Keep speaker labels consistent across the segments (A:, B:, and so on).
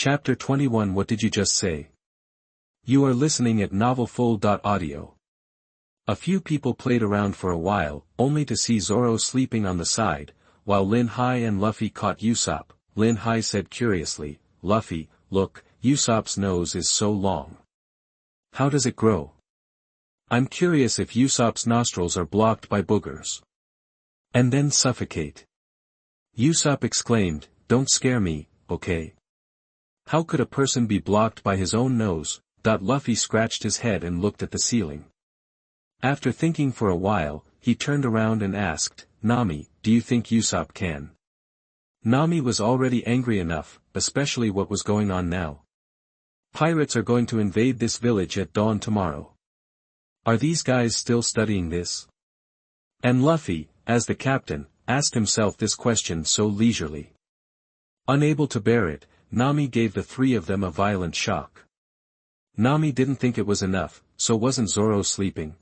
A: Chapter 21. What did you just say? You are listening at novelfull.audio. A few people played around for a while, only to see Zoro sleeping on the side, while Lin Hai and Luffy caught Usopp. Lin Hai said curiously, "Luffy, look, Usopp's nose is so long. How does it grow? I'm curious if Usopp's nostrils are blocked by boogers. And then suffocate." Usopp exclaimed, "Don't scare me, okay? How could a person be blocked by his own nose?" Luffy scratched his head and looked at the ceiling. After thinking for a while, he turned around and asked, "Nami, do you think Usopp can?" Nami was already angry enough, especially what was going on now. Pirates are going to invade this village at dawn tomorrow. Are these guys still studying this? And Luffy, as the captain, asked himself this question so leisurely. Unable to bear it, Nami gave the three of them a violent shock. Nami didn't think it was enough, so wasn't Zoro sleeping?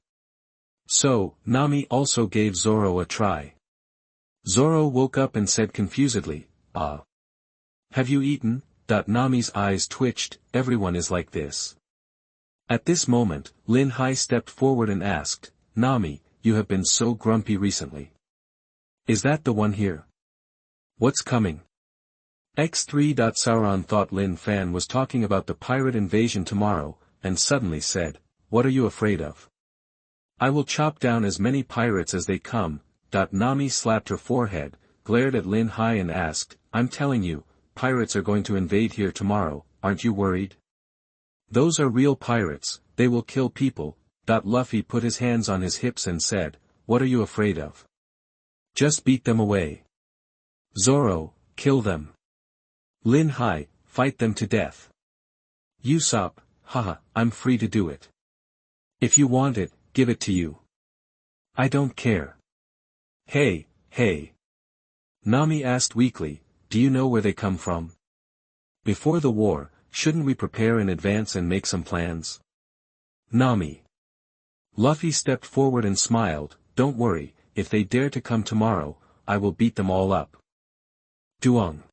A: So, Nami also gave Zoro a try. Zoro woke up and said confusedly, "Ah. Have you eaten?" Nami's eyes twitched. Everyone is like this. At this moment, Lin Hai stepped forward and asked, "Nami, you have been so grumpy recently. Is that the one here? What's coming?" X3. Sauron thought Lin Fan was talking about the pirate invasion tomorrow, and suddenly said, "What are you afraid of? I will chop down as many pirates as they come." Nami slapped her forehead, glared at Lin Hai and asked, "I'm telling you, pirates are going to invade here tomorrow, aren't you worried? Those are real pirates, they will kill people." Luffy put his hands on his hips and said, "What are you afraid of? Just beat them away. Zoro, kill them. Lin Hai, fight them to death. Usopp, haha, I'm free to do it. If you want it, give it to you. I don't care." Hey. Nami asked weakly, "Do you know where they come from? Before the war, shouldn't we prepare in advance and make some plans?" Nami. Luffy stepped forward and smiled, "Don't worry, if they dare to come tomorrow, I will beat them all up." Duong.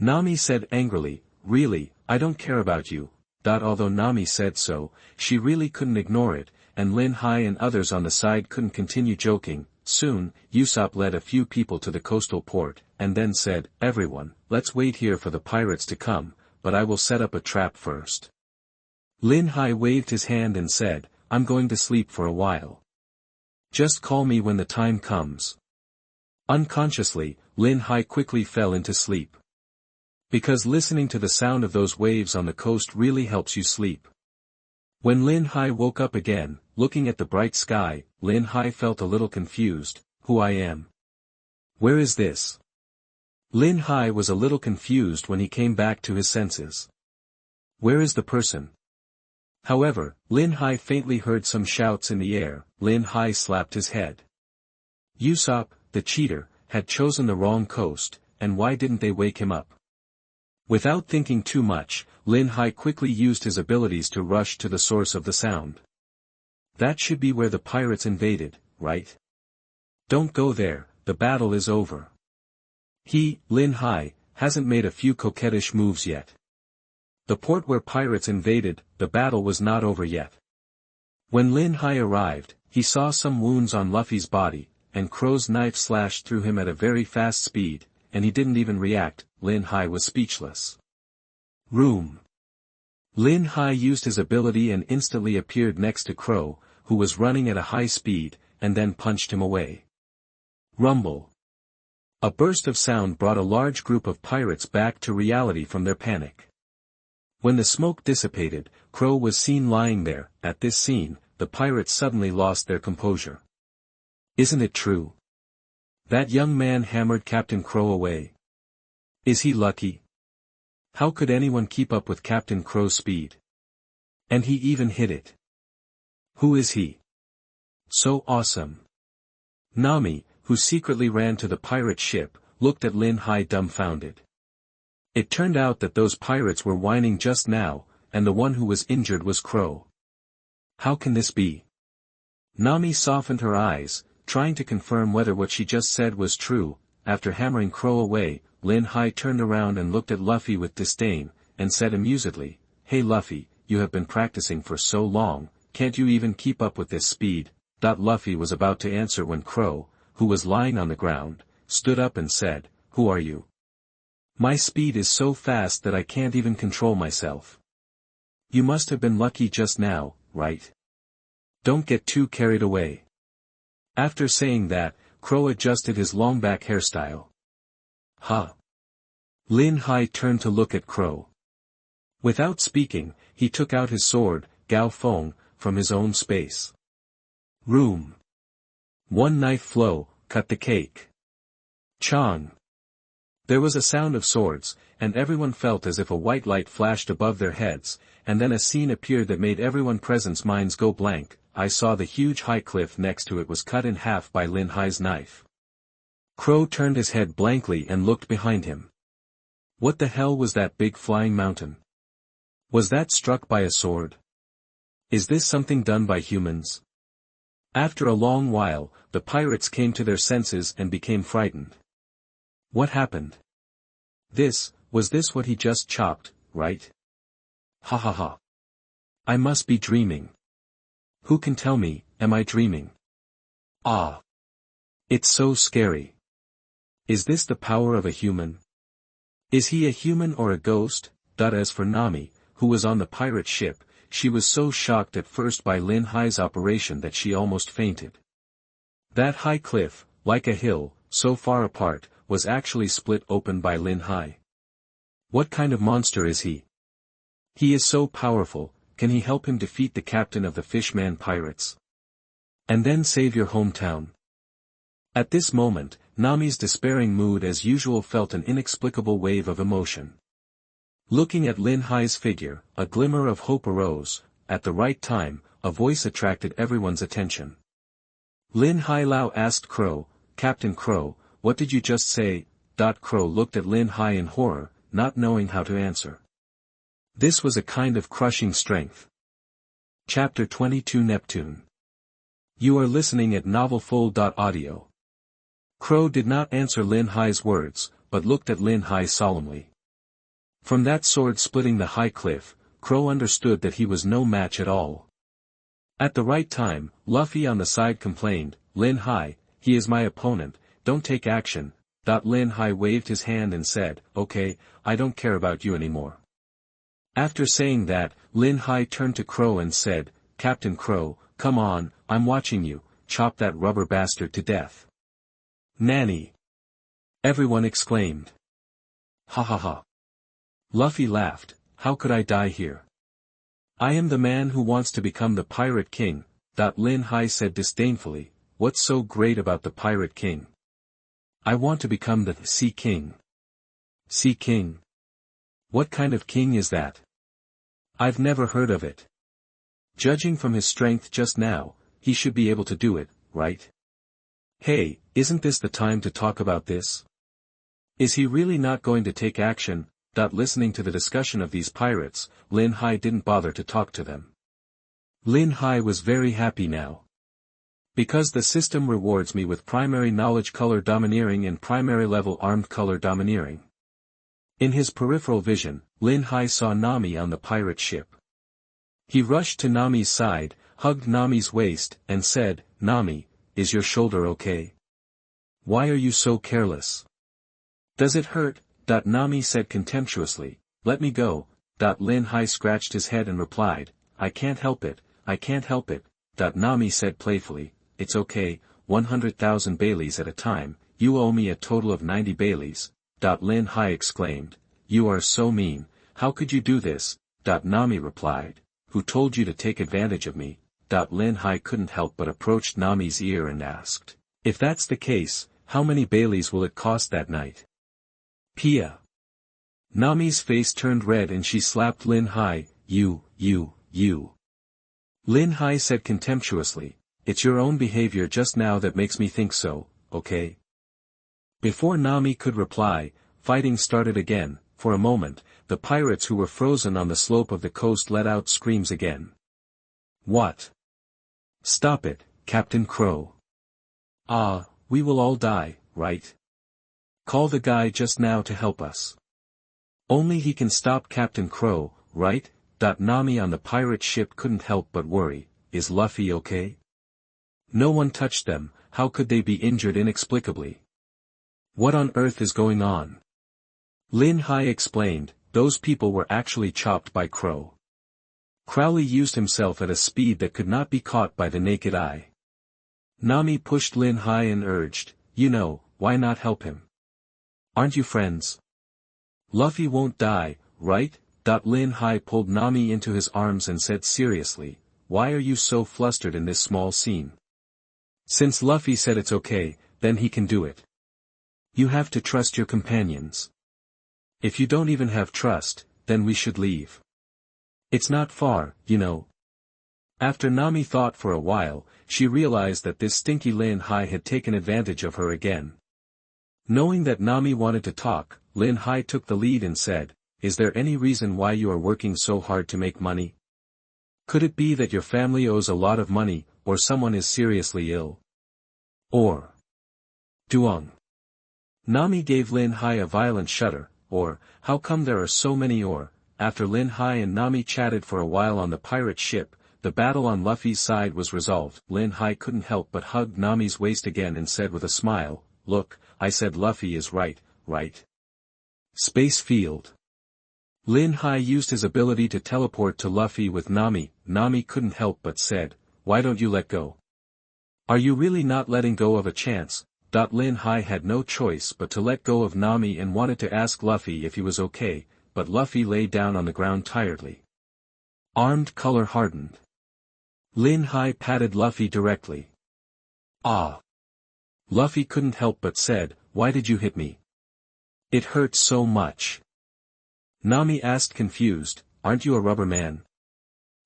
A: Nami said angrily, "Really, I don't care about you." Although Nami said so, she really couldn't ignore it, and Lin Hai and others on the side couldn't continue joking. Soon, Usopp led a few people to the coastal port, and then said, "Everyone, let's wait here for the pirates to come, but I will set up a trap first." Lin Hai waved his hand and said, "I'm going to sleep for a while. Just call me when the time comes." Unconsciously, Lin Hai quickly fell into sleep. Because listening to the sound of those waves on the coast really helps you sleep. When Lin Hai woke up again, looking at the bright sky, Lin Hai felt a little confused. "Who I am? Where is this?" Lin Hai was a little confused when he came back to his senses. Where is the person? However, Lin Hai faintly heard some shouts in the air. Lin Hai slapped his head. Usopp, the cheater, had chosen the wrong coast, and why didn't they wake him up? Without thinking too much, Lin Hai quickly used his abilities to rush to the source of the sound. That should be where the pirates invaded, right? Don't go there, the battle is over. He, Lin Hai, hasn't made a few coquettish moves yet. The port where pirates invaded, the battle was not over yet. When Lin Hai arrived, he saw some wounds on Luffy's body, and Crow's knife slashed through him at a very fast speed, and he didn't even react. Lin Hai was speechless. Room. Lin Hai used his ability and instantly appeared next to Crow, who was running at a high speed, and then punched him away. Rumble. A burst of sound brought a large group of pirates back to reality from their panic. When the smoke dissipated, Crow was seen lying there. At this scene, the pirates suddenly lost their composure. Isn't it true? That young man hammered Captain Crow away. Is he lucky? How could anyone keep up with Captain Crow's speed? And he even hit it. Who is he? So awesome. Nami, who secretly ran to the pirate ship, looked at Lin Hai dumbfounded. It turned out that those pirates were whining just now, and the one who was injured was Crow. How can this be? Nami softened her eyes, trying to confirm whether what she just said was true. After hammering Crow away, Lin Hai turned around and looked at Luffy with disdain, and said amusedly, "Hey Luffy, you have been practicing for so long, can't you even keep up with this speed?" Luffy was about to answer when Crow, who was lying on the ground, stood up and said, "Who are you? My speed is so fast that I can't even control myself. You must have been lucky just now, right? Don't get too carried away." After saying that, Crow adjusted his long back hairstyle. Huh? Lin Hai turned to look at Crow. Without speaking, he took out his sword, Gao Feng, from his own space room. One knife flow, cut the cake. Chang. There was a sound of swords, and everyone felt as if a white light flashed above their heads, and then a scene appeared that made everyone present's minds go blank. I saw the huge high cliff next to it was cut in half by Lin Hai's knife. Crow turned his head blankly and looked behind him. What the hell was that big flying mountain? Was that struck by a sword? Is this something done by humans? After a long while, the pirates came to their senses and became frightened. What happened? Was this what he just chopped, right? Ha ha ha. I must be dreaming. Who can tell me, am I dreaming? Ah. It's so scary. Is this the power of a human? Is he a human or a ghost? As for Nami, who was on the pirate ship, she was so shocked at first by Lin Hai's operation that she almost fainted. That high cliff, like a hill, so far apart, was actually split open by Lin Hai. What kind of monster is he? He is so powerful, can he help him defeat the captain of the Fishman pirates? And then save your hometown? At this moment, Nami's despairing mood as usual felt an inexplicable wave of emotion. Looking at Lin Hai's figure, a glimmer of hope arose. At the right time, a voice attracted everyone's attention. Lin Hai Lao asked Crow, "Captain Crow, what did you just say?" Crow looked at Lin Hai in horror, not knowing how to answer. This was a kind of crushing strength. Chapter 22 Neptune. You are listening at novelfull.audio. Crow did not answer Lin Hai's words, but looked at Lin Hai solemnly. From that sword splitting the high cliff, Crow understood that he was no match at all. At the right time, Luffy on the side complained, "Lin Hai, he is my opponent, don't take action." Lin Hai waved his hand and said, "Okay, I don't care about you anymore." After saying that, Lin Hai turned to Crow and said, "Captain Crow, come on, I'm watching you, chop that rubber bastard to death." "Nanny!" everyone exclaimed. Ha ha ha. Luffy laughed, "How could I die here? I am the man who wants to become the Pirate King." Lin Hai said disdainfully, "What's so great about the Pirate King? I want to become the Sea King." Sea King? What kind of king is that? I've never heard of it. Judging from his strength just now, he should be able to do it, right? Hey, isn't this the time to talk about this? Is he really not going to take action? Listening to the discussion of these pirates, Lin Hai didn't bother to talk to them. Lin Hai was very happy now. Because the system rewards me with primary knowledge color domineering and primary level armed color domineering. In his peripheral vision, Lin Hai saw Nami on the pirate ship. He rushed to Nami's side, hugged Nami's waist, and said, "Nami, is your shoulder okay? Why are you so careless? Does it hurt?" Nami said contemptuously, "Let me go." Lin Hai scratched his head and replied, "I can't help it, I can't help it." Nami said playfully, "It's okay, 100,000 Baileys at a time, you owe me a total of 90 Baileys." Lin Hai exclaimed, "You are so mean, how could you do this?" Nami replied, "Who told you to take advantage of me?" Lin Hai couldn't help but approached Nami's ear and asked, "If that's the case, how many Baileys will it cost that night?" Pia. Nami's face turned red and she slapped Lin Hai. You. Lin Hai said contemptuously, "It's your own behavior just now that makes me think so, okay?" Before Nami could reply, fighting started again. For a moment, the pirates who were frozen on the slope of the coast let out screams again. "What? Stop it, Captain Crow. We will all die, right? Call the guy just now to help us." Only he can stop Captain Crow, right? Nami on the pirate ship couldn't help but worry, is Luffy okay? No one touched them, how could they be injured inexplicably? What on earth is going on? Lin Hai explained, those people were actually chopped by Crow. Crowley used himself at a speed that could not be caught by the naked eye. Nami pushed Lin Hai and urged, why not help him? Aren't you friends? Luffy won't die, right? Lin Hai pulled Nami into his arms and said seriously, why are you so flustered in this small scene? Since Luffy said it's okay, then he can do it. You have to trust your companions. If you don't even have trust, then we should leave. It's not far, After Nami thought for a while, she realized that this stinky Lin Hai had taken advantage of her again. Knowing that Nami wanted to talk, Lin Hai took the lead and said, is there any reason why you are working so hard to make money? Could it be that your family owes a lot of money, or someone is seriously ill? Or Duong. Nami gave Lin Hai a violent shudder, or, how come there are so many or, after Lin Hai and Nami chatted for a while on the pirate ship, the battle on Luffy's side was resolved. Lin Hai couldn't help but hug Nami's waist again and said with a smile, look, I said Luffy is right, right? Space field. Lin Hai used his ability to teleport to Luffy with Nami. Nami couldn't help but said, why don't you let go? Are you really not letting go of a chance? Lin Hai had no choice but to let go of Nami and wanted to ask Luffy if he was okay, but Luffy lay down on the ground tiredly. Armed color hardened. Lin Hai patted Luffy directly. Ah. Luffy couldn't help but said, why did you hit me? It hurts so much. Nami asked confused, aren't you a rubber man?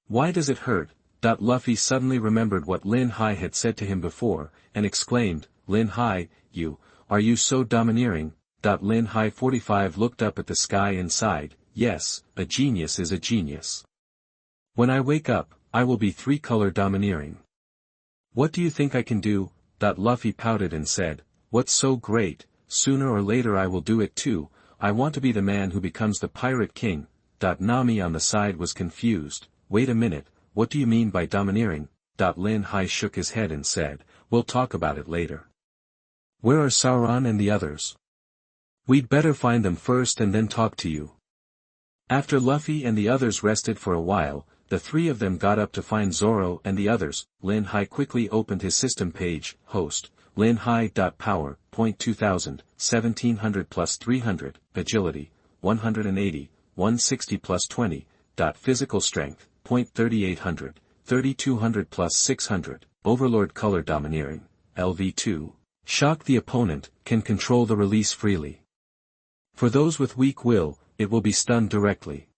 A: Why does it hurt? Luffy suddenly remembered what Lin Hai had said to him before, and exclaimed, Lin Hai, are you so domineering? Lin Hai 45 looked up at the sky and sighed, yes, a genius is a genius. When I wake up, I will be three-color domineering. What do you think I can do? Luffy pouted and said, what's so great, sooner or later I will do it too, I want to be the man who becomes the pirate king. Nami on the side was confused, wait a minute, what do you mean by domineering? Lin Hai shook his head and said, we'll talk about it later. Where are Sauron and the others? We'd better find them first and then talk to you. After Luffy and the others rested for a while, the three of them got up to find Zoro and the others. Lin Hai quickly opened his system page, host, Lin Hai. Power, 2000, 1700 plus 300, agility, 180, 160 plus 20, physical strength, 3800, 3200 plus 600, overlord color domineering, LV2, shock the opponent, can control the release freely. For those with weak will, it will be stunned directly.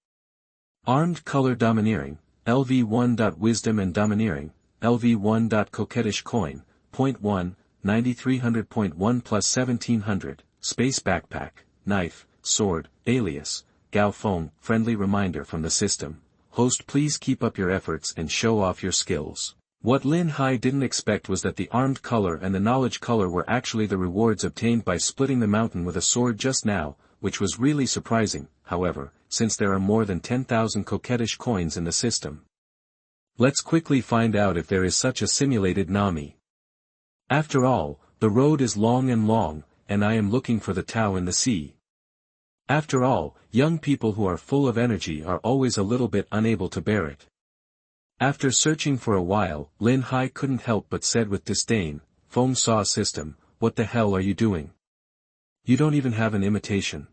A: Armed color domineering, LV1. Wisdom and domineering, LV1. Coquettish coin, 0.1, 9300.1 plus 1700, space backpack, knife, sword, alias, Gao Feng, friendly reminder from the system, host please keep up your efforts and show off your skills. What Lin Hai didn't expect was that the armed color and the knowledge color were actually the rewards obtained by splitting the mountain with a sword just now, which was really surprising, however, since there are more than 10,000 coquettish coins in the system. Let's quickly find out if there is such a simulated Nami. After all, the road is long, and I am looking for the Tao in the sea. After all, young people who are full of energy are always a little bit unable to bear it. After searching for a while, Lin Hai couldn't help but said with disdain, Feng Saw system, what the hell are you doing? You don't even have an imitation.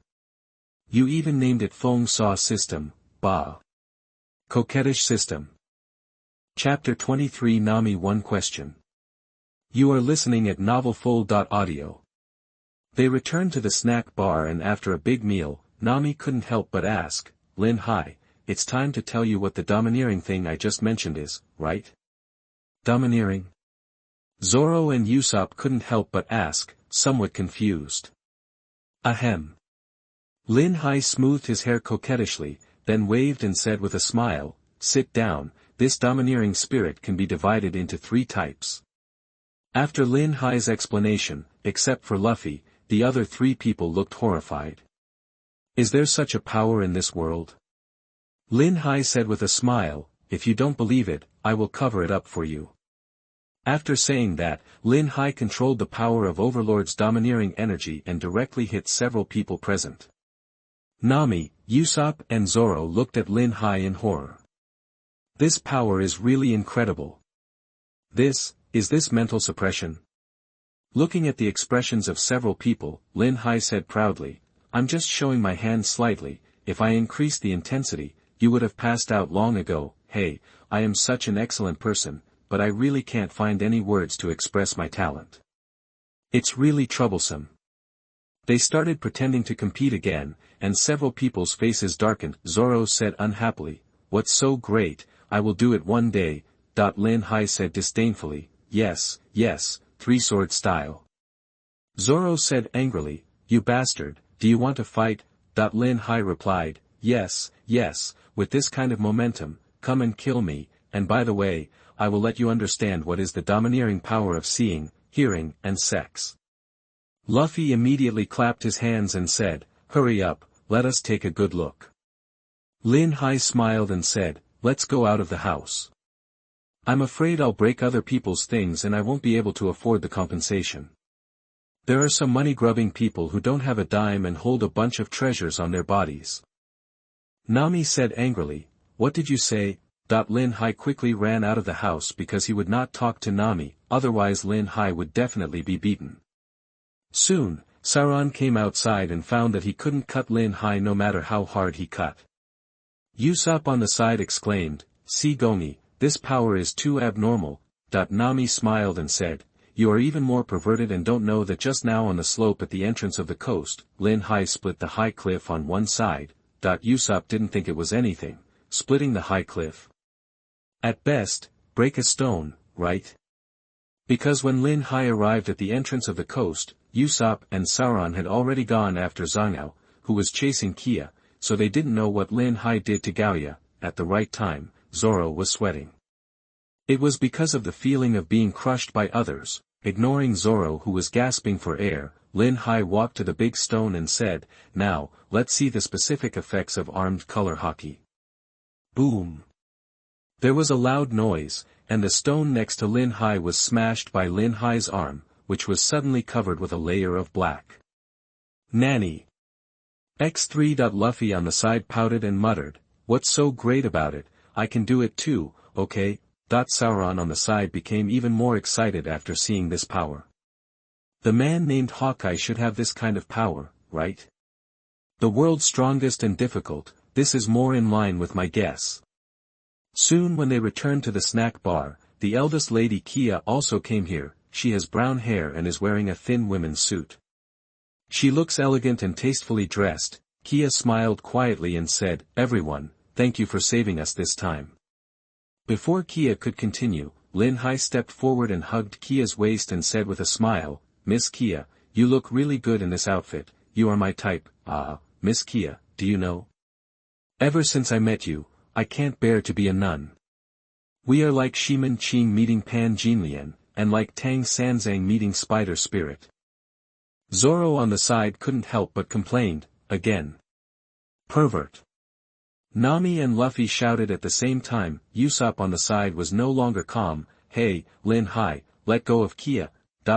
A: You even named it Feng Saw system, bah. Coquettish system. Chapter 23 Nami One Question. You are listening at novelfull.audio. They returned to the snack bar and after a big meal, Nami couldn't help but ask, Lin Hai, it's time to tell you what the domineering thing I just mentioned is, right? Domineering? Zoro and Usopp couldn't help but ask, somewhat confused. Ahem. Lin Hai smoothed his hair coquettishly, then waved and said with a smile, sit down, this domineering spirit can be divided into three types. After Lin Hai's explanation, except for Luffy, the other three people looked horrified. Is there such a power in this world? Lin Hai said with a smile, if you don't believe it, I will cover it up for you. After saying that, Lin Hai controlled the power of Overlord's domineering energy and directly hit several people present. Nami, Usopp and Zoro looked at Lin Hai in horror. This power is really incredible. Is this mental suppression? Looking at the expressions of several people, Lin Hai said proudly, I'm just showing my hand slightly, if I increased the intensity, you would have passed out long ago. Hey, I am such an excellent person, but I really can't find any words to express my talent. It's really troublesome. They started pretending to compete again, and several people's faces darkened. Zoro said unhappily, what's so great, I will do it one day. Lin Hai said disdainfully, yes, three-sword style. Zoro said angrily, you bastard, do you want to fight? Lin Hai replied, yes, with this kind of momentum, come and kill me, and by the way, I will let you understand what is the domineering power of seeing, hearing, and sex. Luffy immediately clapped his hands and said, hurry up, let us take a good look. Lin Hai smiled and said, let's go out of the house. I'm afraid I'll break other people's things and I won't be able to afford the compensation. There are some money-grubbing people who don't have a dime and hold a bunch of treasures on their bodies. Nami said angrily, what did you say? Lin Hai quickly ran out of the house because he would not talk to Nami, otherwise Lin Hai would definitely be beaten. Soon, Sauron came outside and found that he couldn't cut Lin Hai no matter how hard he cut. Usopp on the side exclaimed, see Gongi, this power is too abnormal. Nami smiled and said, you are even more perverted and don't know that just now on the slope at the entrance of the coast, Lin Hai split the high cliff on one side. Usopp didn't think it was anything, splitting the high cliff. At best, break a stone, right? Because when Lin Hai arrived at the entrance of the coast, Usopp and Sauron had already gone after Zhangao, who was chasing Kia, so they didn't know what Lin Hai did to Gaoya. At the right time, Zoro was sweating. It was because of the feeling of being crushed by others. Ignoring Zoro who was gasping for air, Lin Hai walked to the big stone and said, now, let's see the specific effects of armed color hockey. Boom! There was a loud noise, and the stone next to Lin Hai was smashed by Lin Hai's arm, which was suddenly covered with a layer of black. Nanny! X3. Luffy on the side pouted and muttered, what's so great about it, I can do it too, okay? Sauron on the side became even more excited after seeing this power. The man named Hawkeye should have this kind of power, right? The world's strongest and difficult, this is more in line with my guess. Soon when they returned to the snack bar, the eldest lady Kia also came here. She has brown hair and is wearing a thin women's suit. She looks elegant and tastefully dressed. Kia smiled quietly and said, everyone, thank you for saving us this time. Before Kia could continue, Lin Hai stepped forward and hugged Kia's waist and said with a smile, Miss Kia, you look really good in this outfit, you are my type. Miss Kia, do you know? Ever since I met you, I can't bear to be a nun. We are like Shiman Qing meeting Pan Jinlian, and like Tang Sanzang meeting Spider Spirit. Zoro on the side couldn't help but complained, again. Pervert. Nami and Luffy shouted at the same time. Usopp on the side was no longer calm. Hey, Lin Hai, let go of Kia.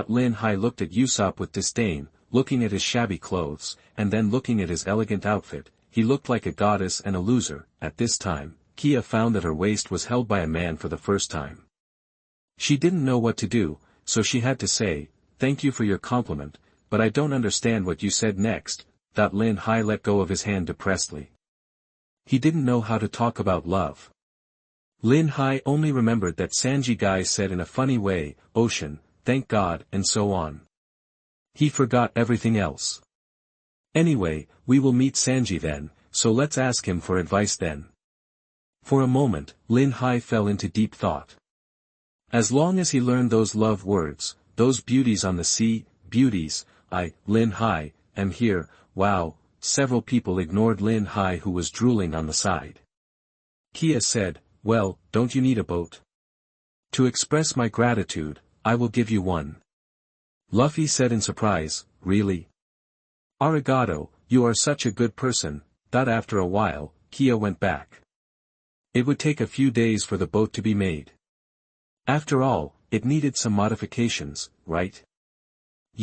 A: Lin Hai looked at Usopp with disdain, looking at his shabby clothes, and then looking at his elegant outfit. He looked like a goddess and a loser. At this time, Kia found that her waist was held by a man for the first time. She didn't know what to do, so she had to say, thank you for your compliment, but I don't understand what you said next. Lin Hai let go of his hand depressedly. He didn't know how to talk about love. Lin Hai only remembered that Sanji guy said in a funny way, ocean, thank God, and so on. He forgot everything else. Anyway, we will meet Sanji then, so let's ask him for advice then. For a moment, Lin Hai fell into deep thought. As long as he learned those love words, those beauties on the sea, beauties, Lin Hai, am here, wow. Several people ignored Lin Hai who was drooling on the side. Kia said, well, don't you need a boat? To express my gratitude, I will give you one. Luffy said in surprise, really? Arigato, you are such a good person, that after a while, Kia went back. It would take a few days for the boat to be made. After all, it needed some modifications, right?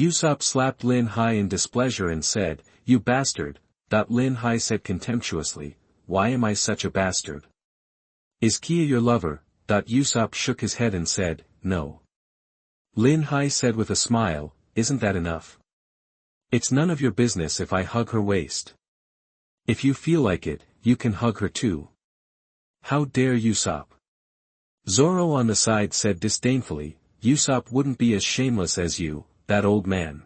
A: Usopp slapped Lin Hai in displeasure and said, "You bastard." Lin Hai said contemptuously, "Why am I such a bastard? Is Kia your lover?" Usopp shook his head and said, "No." Lin Hai said with a smile, "Isn't that enough? It's none of your business if I hug her waist. If you feel like it, you can hug her too." "How dare Usopp?" Zoro on the side said disdainfully, "Usopp wouldn't be as shameless as you, that old man."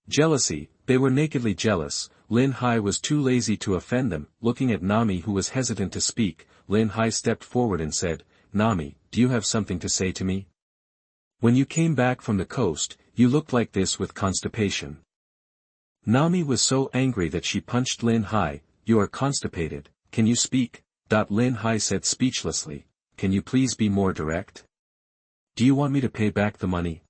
A: Jealousy, they were nakedly jealous. Lin Hai was too lazy to offend them. Looking at Nami, who was hesitant to speak, Lin Hai stepped forward and said, "Nami, do you have something to say to me? When you came back from the coast, you looked like this with constipation." Nami was so angry that she punched Lin Hai. "You are constipated, can you speak?" Lin Hai said speechlessly, "Can you please be more direct? Do you want me to pay back the money?"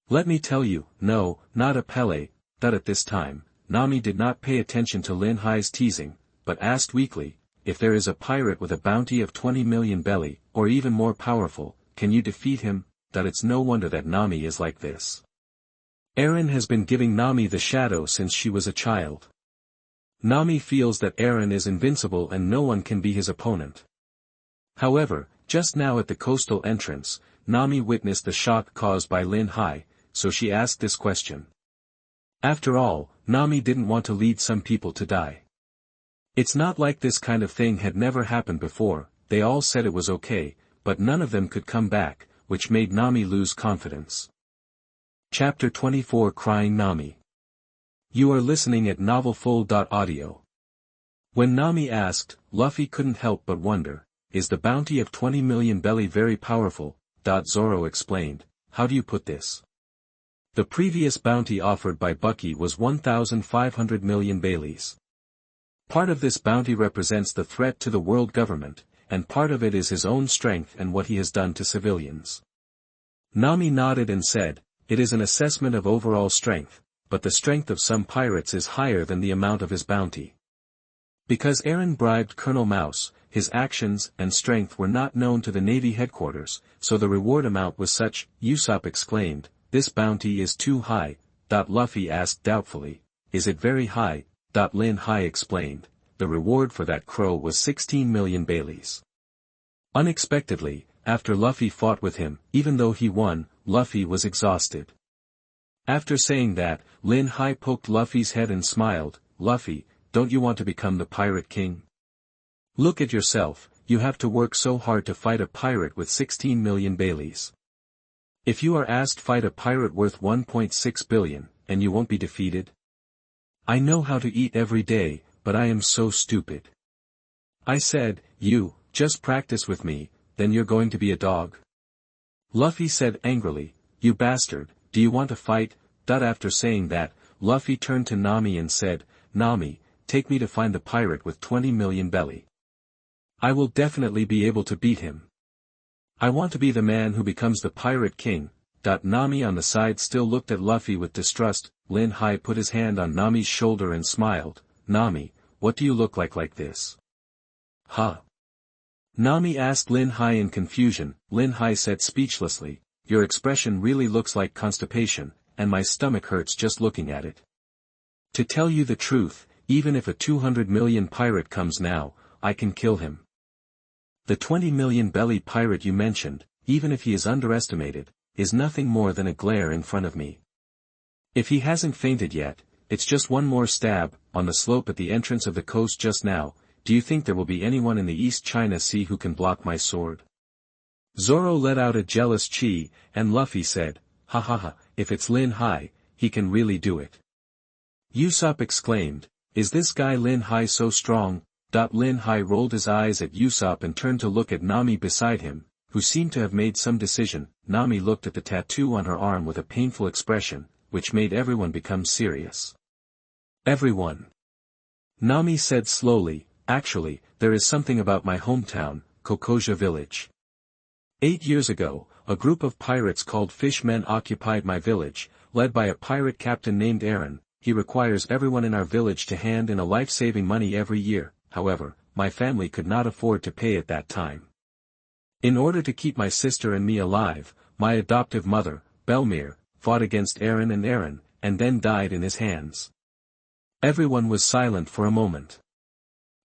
A: "Let me tell you, no, not a Pele." At this time, Nami did not pay attention to Lin Hai's teasing, but asked weakly, "If there is a pirate with a bounty of 20 million belly, or even more powerful, can you defeat him?" It's no wonder that Nami is like this. Eren has been giving Nami the shadow since she was a child. Nami feels that Eren is invincible and no one can be his opponent. However, just now at the coastal entrance, Nami witnessed the shock caused by Lin Hai, so she asked this question. After all, Nami didn't want to lead some people to die. It's not like this kind of thing had never happened before. They all said it was okay, but none of them could come back, which made Nami lose confidence. Chapter 24 Crying Nami. You are listening at novelfull.audio. When Nami asked, Luffy couldn't help but wonder, "Is the bounty of 20 million belly very powerful?" Zoro explained, "How do you put this? The previous bounty offered by Bucky was 1,500 million baileys. Part of this bounty represents the threat to the world government, and part of it is his own strength and what he has done to civilians." Nami nodded and said, "It is an assessment of overall strength, but the strength of some pirates is higher than the amount of his bounty. Because Eren bribed Colonel Mouse, his actions and strength were not known to the Navy headquarters, so the reward amount was such." Usopp exclaimed, "This bounty is too high." Luffy asked doubtfully, "Is it very high?" Lin Hai explained, "The reward for that crow was 16 million baileys." Unexpectedly, after Luffy fought with him, even though he won, Luffy was exhausted. After saying that, Lin Hai poked Luffy's head and smiled, "Luffy, don't you want to become the Pirate King? Look at yourself, you have to work so hard to fight a pirate with 16 million baileys. If you are asked fight a pirate worth 1.6 billion, and you won't be defeated? I know how to eat every day, but I am so stupid. I said, you, just practice with me, then you're going to be a dog?" Luffy said angrily, "You bastard, do you want to fight?" After saying that, Luffy turned to Nami and said, "Nami, take me to find the pirate with 20 million belly. I will definitely be able to beat him. I want to be the man who becomes the Pirate King." Nami on the side still looked at Luffy with distrust. Lin Hai put his hand on Nami's shoulder and smiled, "Nami, what do you look like this?" "Huh?" Nami asked Lin Hai in confusion. Lin Hai said speechlessly, "Your expression really looks like constipation, and my stomach hurts just looking at it. To tell you the truth, even if a 200 million pirate comes now, I can kill him. The 20 million belly pirate you mentioned, even if he is underestimated, is nothing more than a glare in front of me. If he hasn't fainted yet, it's just one more stab." On the slope at the entrance of the coast just now, "Do you think there will be anyone in the East China Sea who can block my sword?" Zoro let out a jealous chee, and Luffy said, "Ha ha ha, if it's Lin Hai, he can really do it." Usopp exclaimed, "Is this guy Lin Hai so strong?" Lin Hai rolled his eyes at Usopp and turned to look at Nami beside him, who seemed to have made some decision. Nami looked at the tattoo on her arm with a painful expression, which made everyone become serious. "Everyone," Nami said slowly, "actually, there is something about my hometown, Coquettish village. 8 years ago, a group of pirates called Fishmen occupied my village, led by a pirate captain named Eren. he requires everyone in our village to hand in a life-saving money every year. However, my family could not afford to pay at that time. In order to keep my sister and me alive, my adoptive mother, Belmir, fought against Eren, and then died in his hands. Everyone was silent for a moment.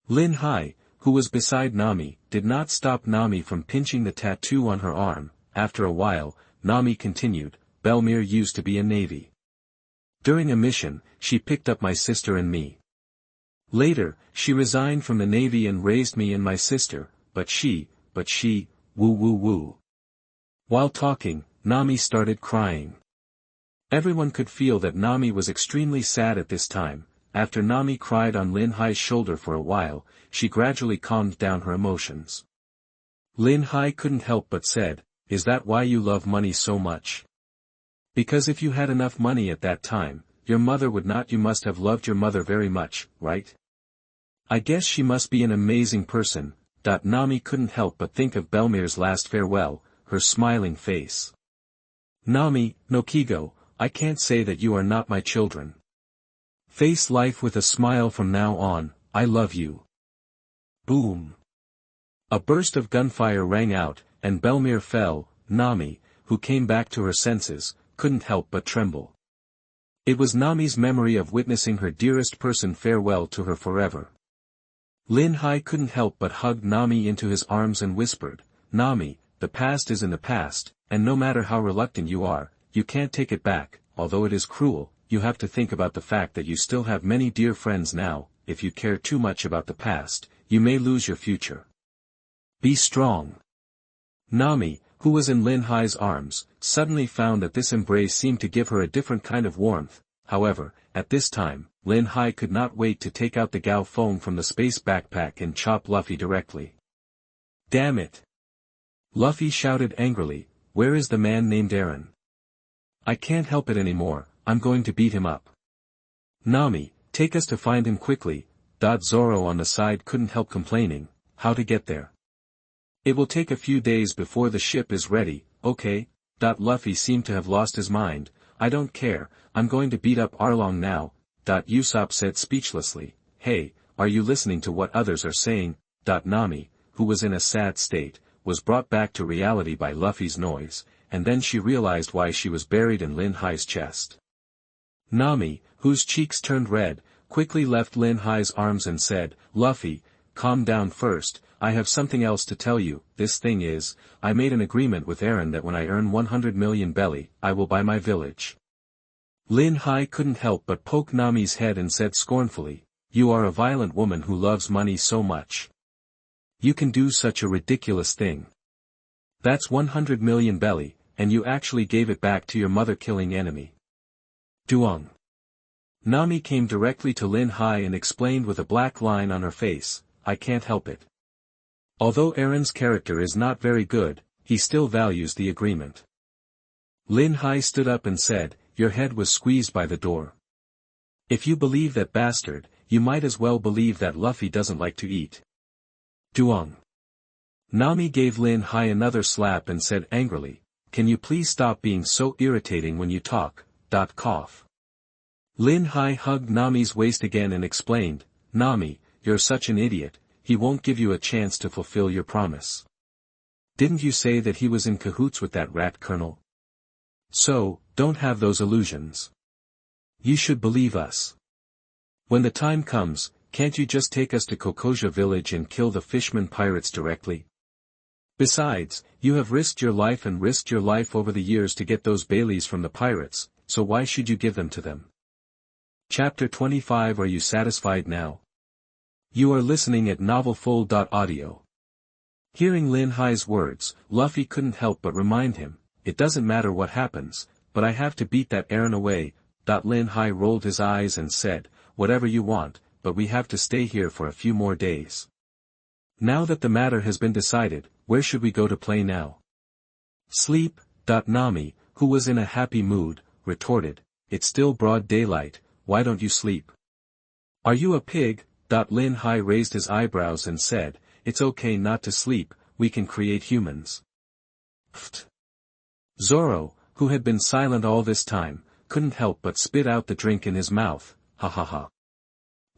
A: Lin Hai, who was beside Nami, did not stop Nami from pinching the tattoo on her arm. After a while, Nami continued, Belmir used to be a navy. During a mission, she picked up my sister and me. Later, she resigned from the navy and raised me and my sister, but she, woo woo woo. While talking, Nami started crying. Everyone could feel that Nami was extremely sad at this time. After Nami cried on Lin Hai's shoulder for a while, she gradually calmed down her emotions. Lin Hai couldn't help but said, "Is that why you love money so much? Because if you had enough money at that time, your mother would not. You must have loved your mother very much, right? I guess she must be an amazing person." Nami couldn't help but think of Belmir's last farewell, her smiling face. Nami, no Kigo, I can't say that you are not my children. Face life with a smile from now on, I love you. Boom. A burst of gunfire rang out, and Belmir fell. Nami, who came back to her senses, couldn't help but tremble. It was Nami's memory of witnessing her dearest person farewell to her forever. Lin Hai couldn't help but hug Nami into his arms and whispered, Nami, the past is in the past, and no matter how reluctant you are, you can't take it back. Although it is cruel, you have to think about the fact that you still have many dear friends now. If you care too much about the past, you may lose your future. Be strong. Nami, who was in Lin Hai's arms, suddenly found that this embrace seemed to give her a different kind of warmth. However, at this time, Lin Hai could not wait to take out the Gao phone from the space backpack and chop Luffy directly. Damn it! Luffy shouted angrily, where is the man named Eren? I can't help it anymore, I'm going to beat him up. Nami, take us to find him quickly. Zoro on the side couldn't help complaining, how to get there? It will take a few days before the ship is ready, okay? Luffy seemed to have lost his mind, I don't care, I'm going to beat up Arlong now. Usopp said speechlessly, hey, are you listening to what others are saying? Nami, who was in a sad state, was brought back to reality by Luffy's noise, and then she realized why she was buried in Lin Hai's chest. Nami, whose cheeks turned red, quickly left Lin Hai's arms and said, Luffy, calm down first, I have something else to tell you. This thing is, I made an agreement with Eren that when I earn 100 million belly, I will buy my village. Lin Hai couldn't help but poke Nami's head and said scornfully, you are a violent woman who loves money so much. You can do such a ridiculous thing. That's 100 million belly, and you actually gave it back to your mother-killing enemy. Duong. Nami came directly to Lin Hai and explained with a black line on her face, I can't help it. Although Eren's character is not very good, he still values the agreement. Lin Hai stood up and said, your head was squeezed by the door. If you believe that bastard, you might as well believe that Luffy doesn't like to eat. Duong. Nami gave Lin Hai another slap and said angrily, can you please stop being so irritating when you talk? Cough. Lin Hai hugged Nami's waist again and explained, Nami, you're such an idiot, he won't give you a chance to fulfill your promise. Didn't you say that he was in cahoots with that rat colonel? So, don't have those illusions. You should believe us. When the time comes, can't you just take us to Kokoja village and kill the fishman pirates directly? Besides, you have risked your life and risked your life over the years to get those Baileys from the pirates, so why should you give them to them? Chapter 25. Are you satisfied now? You are listening at novelfull.audio. Hearing Lin Hai's words, Luffy couldn't help but remind him, it doesn't matter what happens, but I have to beat that Eren away. Lin Hai rolled his eyes and said, whatever you want, but we have to stay here for a few more days. Now that the matter has been decided, where should we go to play now? Sleep. Nami, who was in a happy mood, retorted, it's still broad daylight, why don't you sleep? Are you a pig? Lin Hai raised his eyebrows and said, it's okay not to sleep, we can create humans. Pfft. Zoro, who had been silent all this time, couldn't help but spit out the drink in his mouth, ha ha ha.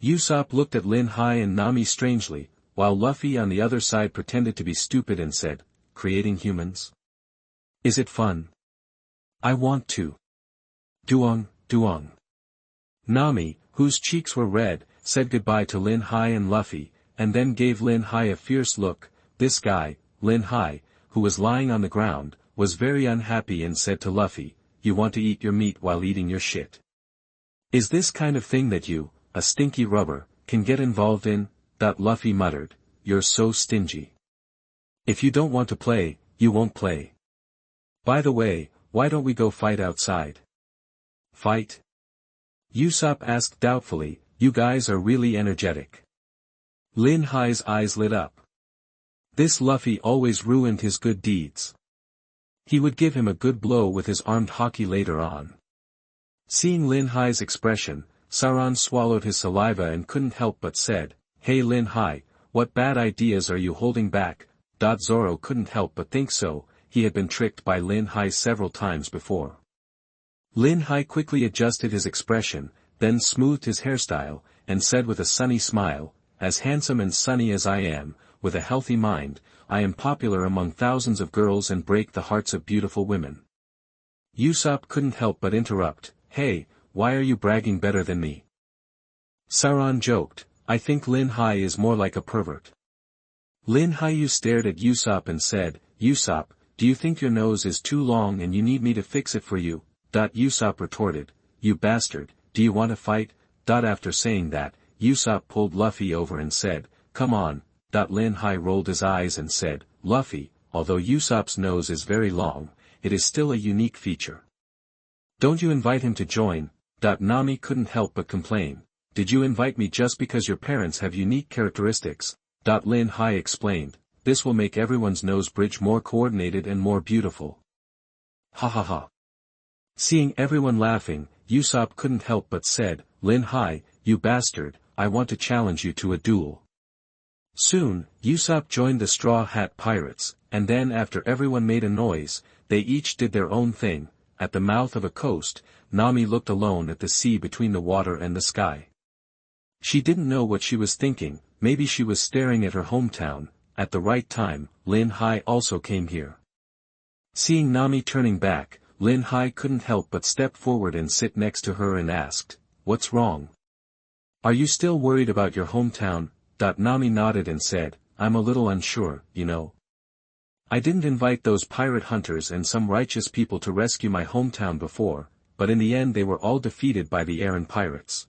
A: Usopp looked at Lin Hai and Nami strangely, while Luffy on the other side pretended to be stupid and said, creating humans? Is it fun? I want to. Duong, duong. Nami, whose cheeks were red, said goodbye to Lin Hai and Luffy, and then gave Lin Hai a fierce look. This guy, Lin Hai, who was lying on the ground, was very unhappy and said to Luffy, you want to eat your meat while eating your shit. Is this kind of thing that you, a stinky rubber, can get involved in? Luffy muttered, you're so stingy. If you don't want to play, you won't play. By the way, why don't we go fight outside? Fight? Usopp asked doubtfully, you guys are really energetic. Lin Hai's eyes lit up. This Luffy always ruined his good deeds. He would give him a good blow with his armed hockey later on. Seeing Lin Hai's expression, Saran swallowed his saliva and couldn't help but said, hey Lin Hai, what bad ideas are you holding back? Zoro couldn't help but think so, he had been tricked by Lin Hai several times before. Lin Hai quickly adjusted his expression, then smoothed his hairstyle, and said with a sunny smile, as handsome and sunny as I am, with a healthy mind, I am popular among thousands of girls and break the hearts of beautiful women. Usopp couldn't help but interrupt, hey, why are you bragging better than me? Saran joked, I think Lin Hai is more like a pervert. Lin Hai stared at Usopp and said, Usopp, do you think your nose is too long and you need me to fix it for you? Usopp retorted, you bastard, do you want to fight? After saying that, Usopp pulled Luffy over and said, come on. Lin Hai rolled his eyes and said, Luffy, although Usopp's nose is very long, it is still a unique feature. Don't you invite him to join? Nami couldn't help but complain. Did you invite me just because your parents have unique characteristics? Lin Hai explained, this will make everyone's nose bridge more coordinated and more beautiful. Ha ha ha. Seeing everyone laughing, Usopp couldn't help but said, Lin Hai, you bastard, I want to challenge you to a duel. Soon, Usopp joined the Straw Hat Pirates, and then after everyone made a noise, they each did their own thing. At the mouth of a coast, Nami looked alone at the sea between the water and the sky. She didn't know what she was thinking, maybe she was staring at her hometown. At the right time, Lin Hai also came here. Seeing Nami turning back, Lin Hai couldn't help but step forward and sit next to her and asked, what's wrong? Are you still worried about your hometown? Nami nodded and said, I'm a little unsure, you know. I didn't invite those pirate hunters and some righteous people to rescue my hometown before, but in the end they were all defeated by the Aaron pirates.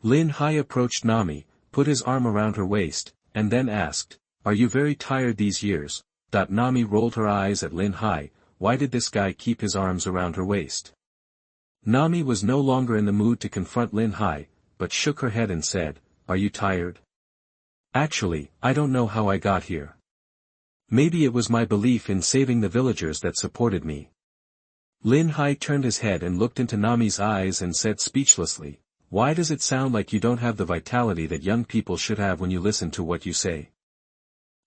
A: Lin Hai approached Nami, put his arm around her waist, and then asked, are you very tired these years? Nami rolled her eyes at Lin Hai, why did this guy keep his arms around her waist? Nami was no longer in the mood to confront Lin Hai, but shook her head and said, are you tired? Actually, I don't know how I got here. Maybe it was my belief in saving the villagers that supported me. Lin Hai turned his head and looked into Nami's eyes and said speechlessly, why does it sound like you don't have the vitality that young people should have when you listen to what you say?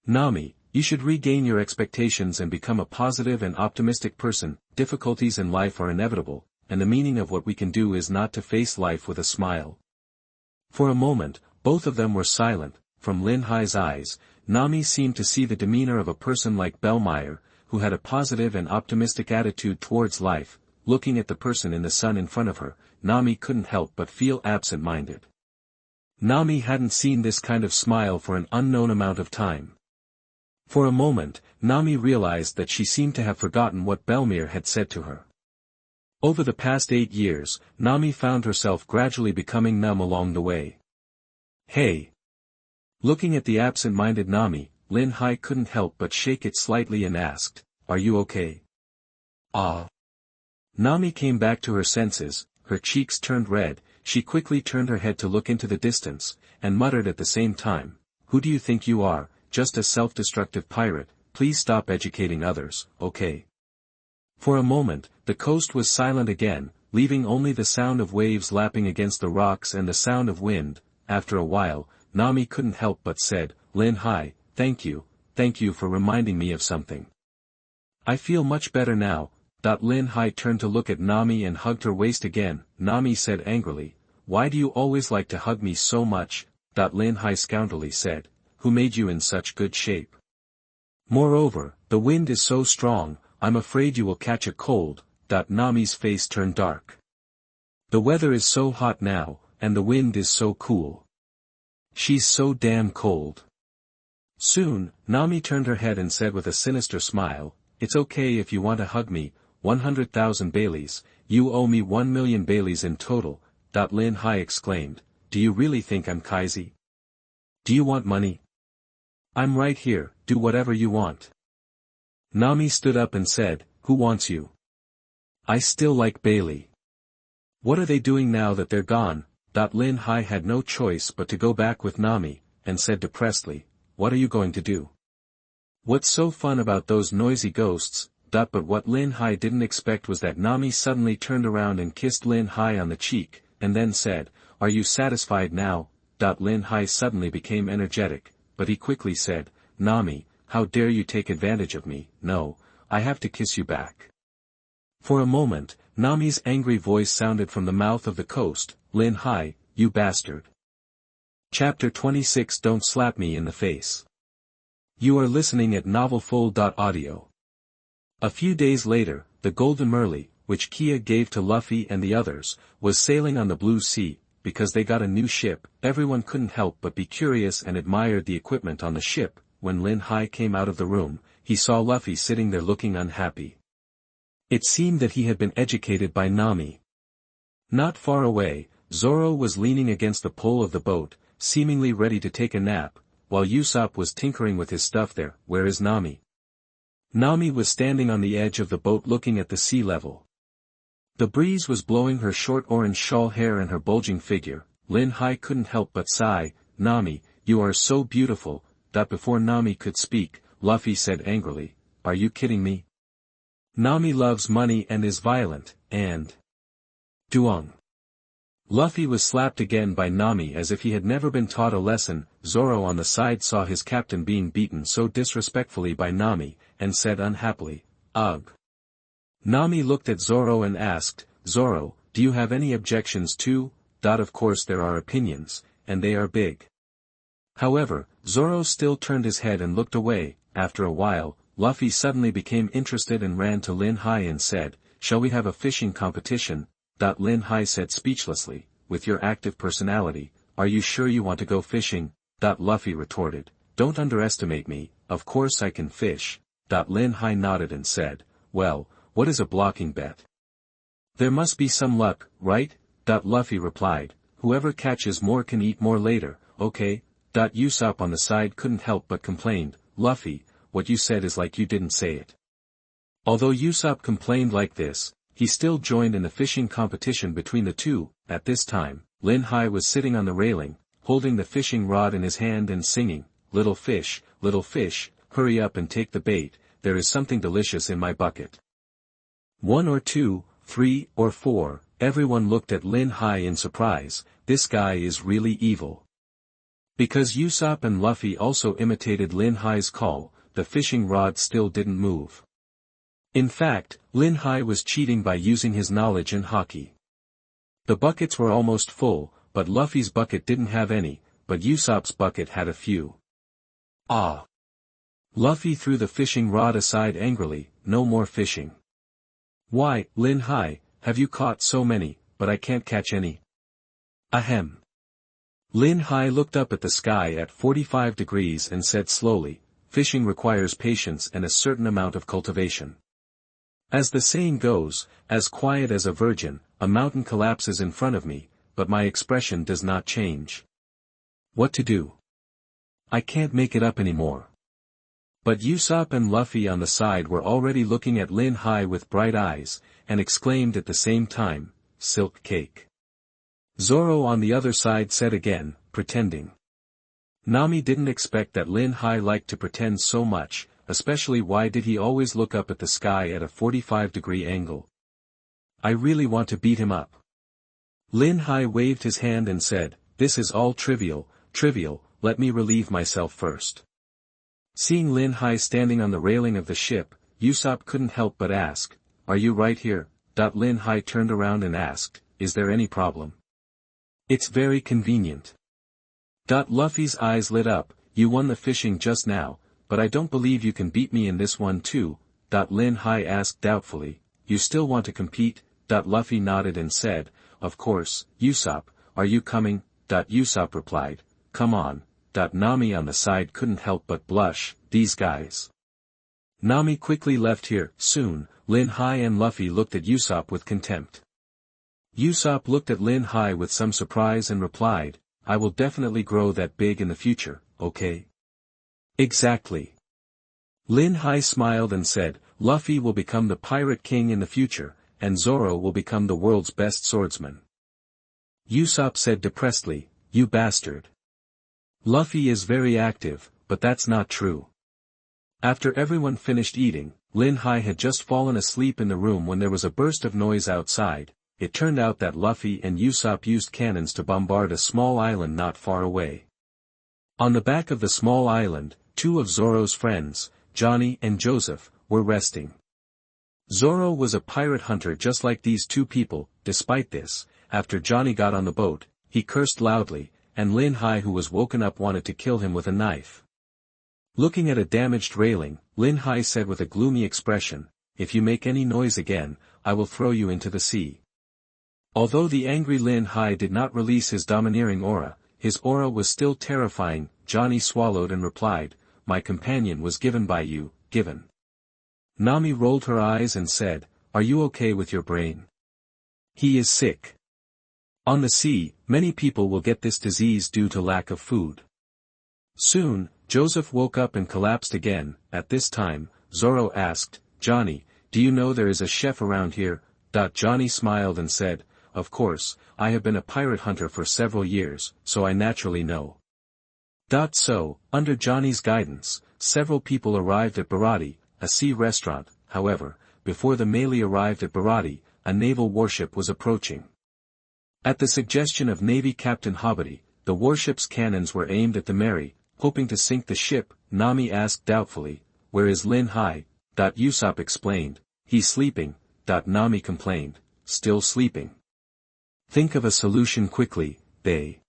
A: Nami, you should regain your expectations and become a positive and optimistic person. Difficulties in life are inevitable, and the meaning of what we can do is not to face life with a smile. For a moment, both of them were silent. From Lin Hai's eyes, Nami seemed to see the demeanor of a person like Bellmeyer, who had a positive and optimistic attitude towards life. Looking at the person in the sun in front of her, Nami couldn't help but feel absent-minded. Nami hadn't seen this kind of smile for an unknown amount of time. For a moment, Nami realized that she seemed to have forgotten what Bellmeyer had said to her. Over the past 8 years, Nami found herself gradually becoming numb along the way. Hey! Looking at the absent-minded Nami, Lin Hai couldn't help but shake it slightly and asked, are you okay? Ah! Nami came back to her senses, her cheeks turned red, she quickly turned her head to look into the distance, and muttered at the same time, who do you think you are, just a self-destructive pirate, please stop educating others, okay? For a moment, the coast was silent again, leaving only the sound of waves lapping against the rocks and the sound of wind. After a while, Nami couldn't help but said, Lin Hai, thank you for reminding me of something. I feel much better now. Lin Hai turned to look at Nami and hugged her waist again. Nami said angrily, "Why do you always like to hug me so much?" Lin Hai scoundrelly said, "Who made you in such good shape? Moreover, the wind is so strong, I'm afraid you will catch a cold." Nami's face turned dark. "The weather is so hot now, and the wind is so cool. She's so damn cold." Soon, Nami turned her head and said with a sinister smile, "It's okay if you want to hug me, 100,000 Baileys, you owe me 1,000,000 Baileys in total." Lin Hai exclaimed, "Do you really think I'm crazy? Do you want money? I'm right here, do whatever you want." Nami stood up and said, "Who wants you? I still like Bailey. What are they doing now that they're gone?" Lin Hai had no choice but to go back with Nami, and said depressedly, "What are you going to do? What's so fun about those noisy ghosts?" But what Lin Hai didn't expect was that Nami suddenly turned around and kissed Lin Hai on the cheek, and then said, "Are you satisfied now?" Lin Hai suddenly became energetic, but he quickly said, "Nami, how dare you take advantage of me? No, I have to kiss you back." For a moment, Nami's angry voice sounded from the mouth of the coast, "Lin Hai, you bastard." Chapter 26 Don't Slap Me in the Face. You are listening at novelfull.audio. A few days later, the Golden Merly, which Kia gave to Luffy and the others, was sailing on the Blue Sea. Because they got a new ship, everyone couldn't help but be curious and admired the equipment on the ship. When Lin Hai came out of the room, he saw Luffy sitting there looking unhappy. It seemed that he had been educated by Nami. Not far away, Zoro was leaning against the pole of the boat, seemingly ready to take a nap, while Usopp was tinkering with his stuff there. "Where is Nami?" Nami was standing on the edge of the boat looking at the sea level. The breeze was blowing her short orange shawl hair and her bulging figure. Lin Hai couldn't help but sigh, "Nami, you are so beautiful." Before Nami could speak, Luffy said angrily, "Are you kidding me? Nami loves money and is violent, and Duong." Luffy was slapped again by Nami as if he had never been taught a lesson. Zoro on the side saw his captain being beaten so disrespectfully by Nami, and said unhappily, "Ugh." Nami looked at Zoro and asked, "Zoro, do you have any objections too?" Of course there are opinions, and they are big. However, Zoro still turned his head and looked away. After a while, Luffy suddenly became interested and ran to Lin Hai and said, "Shall we have a fishing competition?" Lin Hai said speechlessly, "With your active personality, are you sure you want to go fishing?" Luffy retorted, "Don't underestimate me, of course I can fish." Lin Hai nodded and said, "Well, what is a blocking bet?" "There must be some luck, right?" Luffy replied, "Whoever catches more can eat more later, okay?" Usopp on the side couldn't help but complained, "Luffy, what you said is like you didn't say it." Although Usopp complained like this, he still joined in the fishing competition between the two. At this time, Lin Hai was sitting on the railing, holding the fishing rod in his hand and singing, little fish, hurry up and take the bait, there is something delicious in my bucket." 1 or 2, 3 or 4, everyone looked at Lin Hai in surprise. This guy is really evil. Because Usopp and Luffy also imitated Lin Hai's call, the fishing rod still didn't move. In fact, Lin Hai was cheating by using his knowledge in hockey. The buckets were almost full, but Luffy's bucket didn't have any, but Usopp's bucket had a few. "Ah!" Luffy threw the fishing rod aside angrily, "No more fishing." "Why, Lin Hai, have you caught so many, but I can't catch any?" "Ahem." Lin Hai looked up at the sky at 45 degrees and said slowly, "Fishing requires patience and a certain amount of cultivation. As the saying goes, as quiet as a virgin, a mountain collapses in front of me, but my expression does not change. What to do? I can't make it up anymore." But Usopp and Luffy on the side were already looking at Lin Hai with bright eyes, and exclaimed at the same time, "Silk cake." Zoro on the other side said again, "Pretending." Nami didn't expect that Lin Hai liked to pretend so much, especially why did he always look up at the sky at a 45-degree angle? "I really want to beat him up." Lin Hai waved his hand and said, "This is all trivial, let me relieve myself first." Seeing Lin Hai standing on the railing of the ship, Usopp couldn't help but ask, are you right here? Lin Hai turned around and asked, is there any problem? It's very convenient. Luffy's eyes lit up, you won the fishing just now, but I don't believe you can beat me in this one too. Lin Hai asked doubtfully, you still want to compete? Luffy nodded and said, of course, Usopp, are you coming? Usopp replied, come on. Nami on the side couldn't help but blush, these guys. Nami quickly left here. Soon, Lin Hai and Luffy looked at Usopp with contempt. Usopp looked at Lin Hai with some surprise and replied, I will definitely grow that big in the future, okay? Exactly. Lin Hai smiled and said, Luffy will become the pirate king in the future, and Zoro will become the world's best swordsman. Usopp said depressedly, you bastard. Luffy is very active, but that's not true. After everyone finished eating, Lin Hai had just fallen asleep in the room when there was a burst of noise outside. It turned out that Luffy and Usopp used cannons to bombard a small island not far away. On the back of the small island, two of Zoro's friends, Johnny and Joseph, were resting. Zoro was a pirate hunter just like these two people. Despite this, after Johnny got on the boat, he cursed loudly, and Lin Hai who was woken up wanted to kill him with a knife. Looking at a damaged railing, Lin Hai said with a gloomy expression, if you make any noise again, I will throw you into the sea. Although the angry Lin Hai did not release his domineering aura, his aura was still terrifying. Johnny swallowed and replied, my companion was given by you, given. Nami rolled her eyes and said, are you okay with your brain? He is sick. On the sea, many people will get this disease due to lack of food. Soon, Joseph woke up and collapsed again. At this time, Zoro asked, Johnny, do you know there is a chef around here? Johnny smiled and said, of course, I have been a pirate hunter for several years, so I naturally know. So, under Johnny's guidance, several people arrived at Barati, a sea restaurant. However, before the melee arrived at Barati, a naval warship was approaching. At the suggestion of Navy Captain Habari, the warship's cannons were aimed at the Mary, hoping to sink the ship. Nami asked doubtfully, where is Lin Hai? Usopp explained, he's sleeping. Nami complained, still sleeping. Think of a solution quickly, they.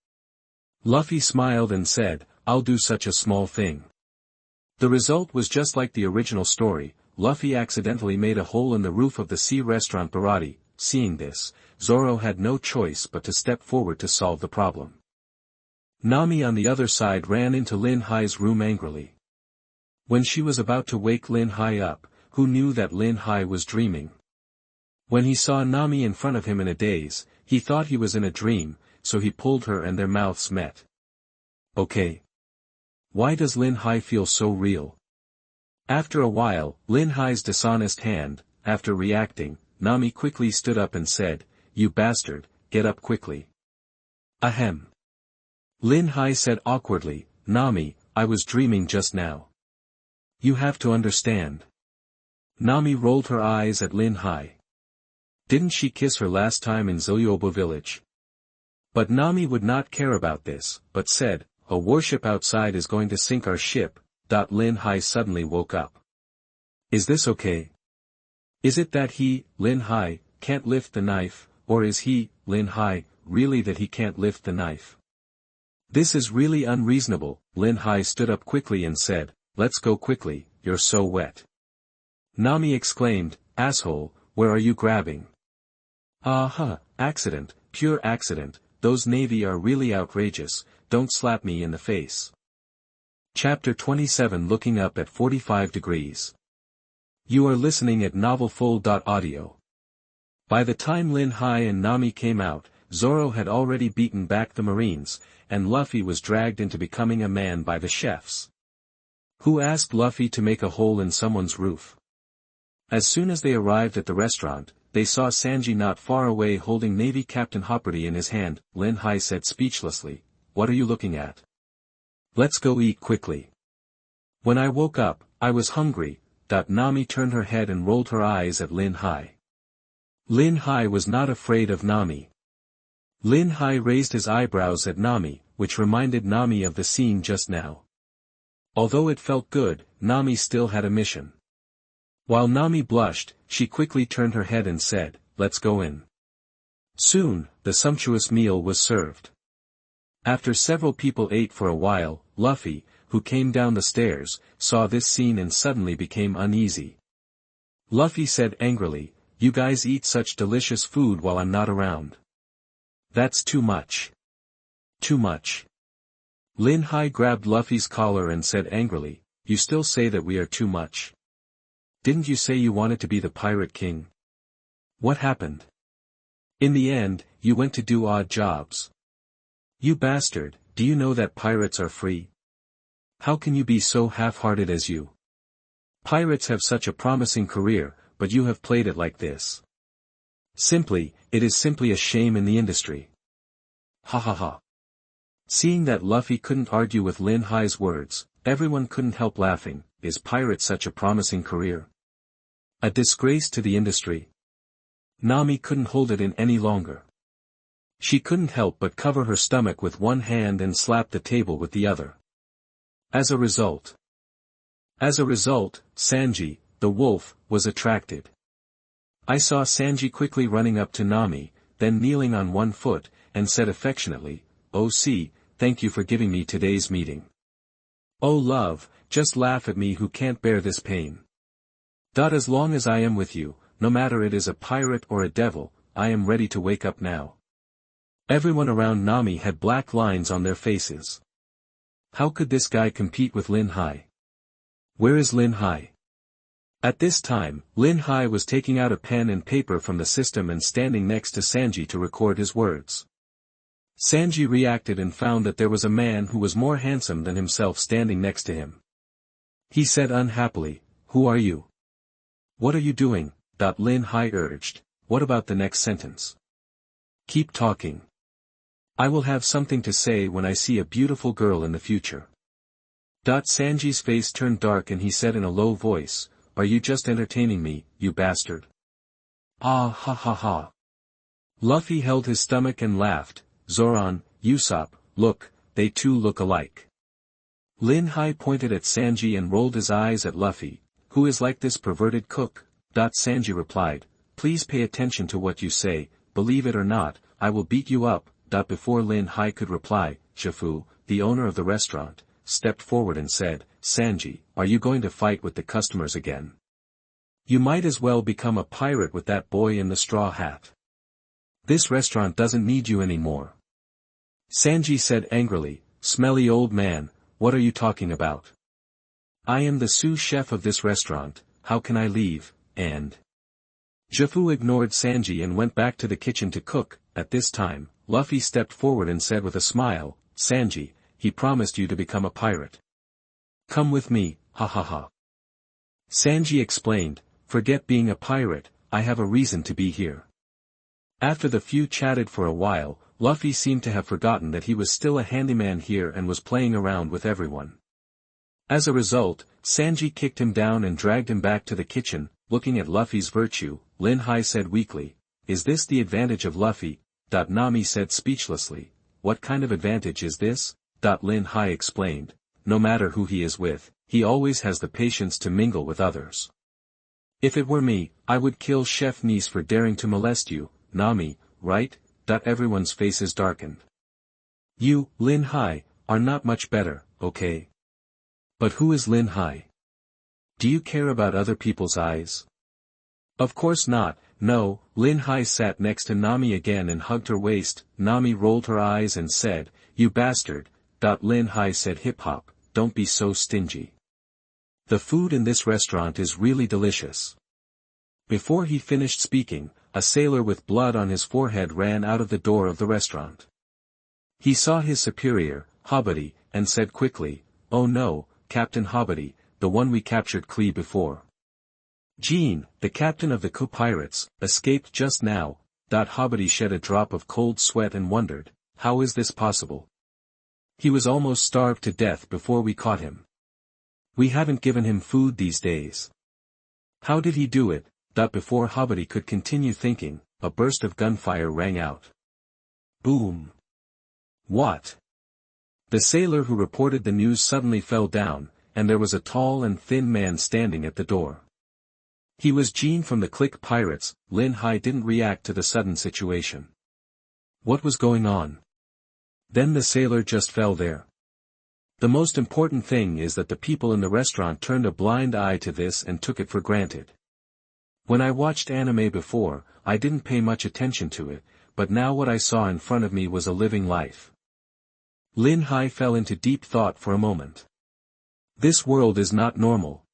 A: Luffy smiled and said, I'll do such a small thing. The result was just like the original story. Luffy accidentally made a hole in the roof of the sea restaurant Barati. Seeing this, Zoro had no choice but to step forward to solve the problem. Nami on the other side ran into Lin Hai's room angrily. When she was about to wake Lin Hai up, who knew that Lin Hai was dreaming? When he saw Nami in front of him in a daze, he thought he was in a dream, so he pulled her and their mouths met. Okay. Why does Lin Hai feel so real? After a while, Lin Hai's dishonest hand, after reacting, Nami quickly stood up and said, you bastard, get up quickly. Ahem. Lin Hai said awkwardly, Nami, I was dreaming just now. You have to understand. Nami rolled her eyes at Lin Hai. Didn't she kiss her last time in Zoyobo village? But Nami would not care about this, but said, a warship outside is going to sink our ship. Lin Hai suddenly woke up. Is this okay? Is it that he, Lin Hai, can't lift the knife, or is he, Lin Hai, really that he can't lift the knife? This is really unreasonable. Lin Hai stood up quickly and said, let's go quickly, you're so wet. Nami exclaimed, asshole, where are you grabbing? Accident, pure accident, those Navy are really outrageous, don't slap me in the face. Chapter 27 Looking Up at 45 Degrees. You are listening at novelfull.audio. By the time Lin Hai and Nami came out, Zoro had already beaten back the Marines, and Luffy was dragged into becoming a man by the chefs. Who asked Luffy to make a hole in someone's roof? As soon as they arrived at the restaurant, they saw Sanji not far away holding Navy Captain Hopperty in his hand. Lin Hai said speechlessly, what are you looking at? Let's go eat quickly. When I woke up, I was hungry. Nami turned her head and rolled her eyes at Lin Hai. Lin Hai was not afraid of Nami. Lin Hai raised his eyebrows at Nami, which reminded Nami of the scene just now. Although it felt good, Nami still had a mission. While Nami blushed, she quickly turned her head and said, "Let's go in." Soon, the sumptuous meal was served. After several people ate for a while, Luffy, who came down the stairs, saw this scene and suddenly became uneasy. Luffy said angrily, "You guys eat such delicious food while I'm not around. That's too much. Too much." Lin Hai grabbed Luffy's collar and said angrily, "You still say that we are too much? Didn't you say you wanted to be the pirate king? What happened? In the end, you went to do odd jobs. You bastard, do you know that pirates are free? How can you be so half-hearted as you? Pirates have such a promising career, but you have played it like this. It is simply a shame in the industry." Ha ha ha. Seeing that Luffy couldn't argue with Lin Hai's words, everyone couldn't help laughing. Is pirate such a promising career? A disgrace to the industry? Nami couldn't hold it in any longer. She couldn't help but cover her stomach with one hand and slap the table with the other. As a result, Sanji, the wolf, was attracted. I saw Sanji quickly running up to Nami, then kneeling on one foot, and said affectionately, "Oh see, thank you for giving me today's meeting. Oh love, just laugh at me who can't bear this pain. As long as I am with you, no matter it is a pirate or a devil, I am ready to wake up now." Everyone around Nami had black lines on their faces. How could this guy compete with Lin Hai? Where is Lin Hai? At this time, Lin Hai was taking out a pen and paper from the system and standing next to Sanji to record his words. Sanji reacted and found that there was a man who was more handsome than himself standing next to him. He said unhappily, "Who are you? What are you doing?" Lin Hai urged, "What about the next sentence? Keep talking. I will have something to say when I see a beautiful girl in the future." Sanji's face turned dark and he said in a low voice, "Are you just entertaining me, you bastard?" Ah ha ha ha. Luffy held his stomach and laughed. "Zoran, Usopp, look, they too look alike." Lin Hai pointed at Sanji and rolled his eyes at Luffy. "Who is like this perverted cook?" Sanji replied, "Please pay attention to what you say, believe it or not, I will beat you up." Before Lin Hai could reply, Shifu, the owner of the restaurant, stepped forward and said, "Sanji, are you going to fight with the customers again? You might as well become a pirate with that boy in the straw hat. This restaurant doesn't need you anymore." Sanji said angrily, "Smelly old man, what are you talking about? I am the sous chef of this restaurant, how can I leave, and..." Shifu ignored Sanji and went back to the kitchen to cook. At this time, Luffy stepped forward and said with a smile, "Sanji, he promised you to become a pirate. Come with me, ha ha ha." Sanji explained, "Forget being a pirate, I have a reason to be here." After the few chatted for a while, Luffy seemed to have forgotten that he was still a handyman here and was playing around with everyone. As a result, Sanji kicked him down and dragged him back to the kitchen. Looking at Luffy's virtue, Lin Hai said weakly, "Is this the advantage of Luffy?" Nami said speechlessly, "What kind of advantage is this?" Lin Hai explained, "No matter who he is with, he always has the patience to mingle with others. If it were me, I would kill Chef Nice for daring to molest you, Nami, right?" Everyone's faces darkened. "You, Lin Hai, are not much better, okay? But who is Lin Hai? Do you care about other people's eyes?" "Of course not, no." Lin Hai sat next to Nami again and hugged her waist. Nami rolled her eyes and said, "You bastard." Lin Hai said hip-hop, "Don't be so stingy. The food in this restaurant is really delicious." Before he finished speaking, a sailor with blood on his forehead ran out of the door of the restaurant. He saw his superior, Hobbity, and said quickly, "Oh no, Captain Hobbity, the one we captured Klee before. Jean, the captain of the co-pirates, escaped just now." Hobbity shed a drop of cold sweat and wondered, "How is this possible? He was almost starved to death before we caught him. We haven't given him food these days. How did he do it?" Before Hobbity could continue thinking, a burst of gunfire rang out. Boom! What? The sailor who reported the news suddenly fell down, and there was a tall and thin man standing at the door. He was Jean from the Click Pirates. Lin Hai didn't react to the sudden situation. What was going on? Then the sailor just fell there. The most important thing is that the people in the restaurant turned a blind eye to this and took it for granted. When I watched anime before, I didn't pay much attention to it, but now what I saw in front of me was a living life. Lin Hai fell into deep thought for a moment. This world is not normal.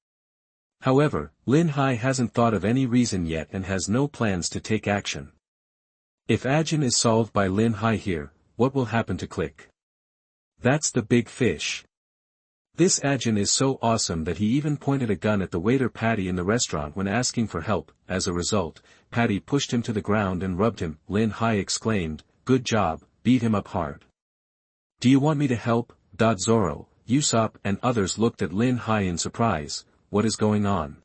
A: However, Lin Hai hasn't thought of any reason yet and has no plans to take action. If Ajin is solved by Lin Hai here, what will happen to Click? That's the big fish. This Ajin is so awesome that he even pointed a gun at the waiter Patty in the restaurant when asking for help. As a result, Patty pushed him to the ground and rubbed him. Lin Hai exclaimed, "Good job, beat him up hard." "Do you want me to help?" Zoro, Usopp and others looked at Lin Hai in surprise. What is going on?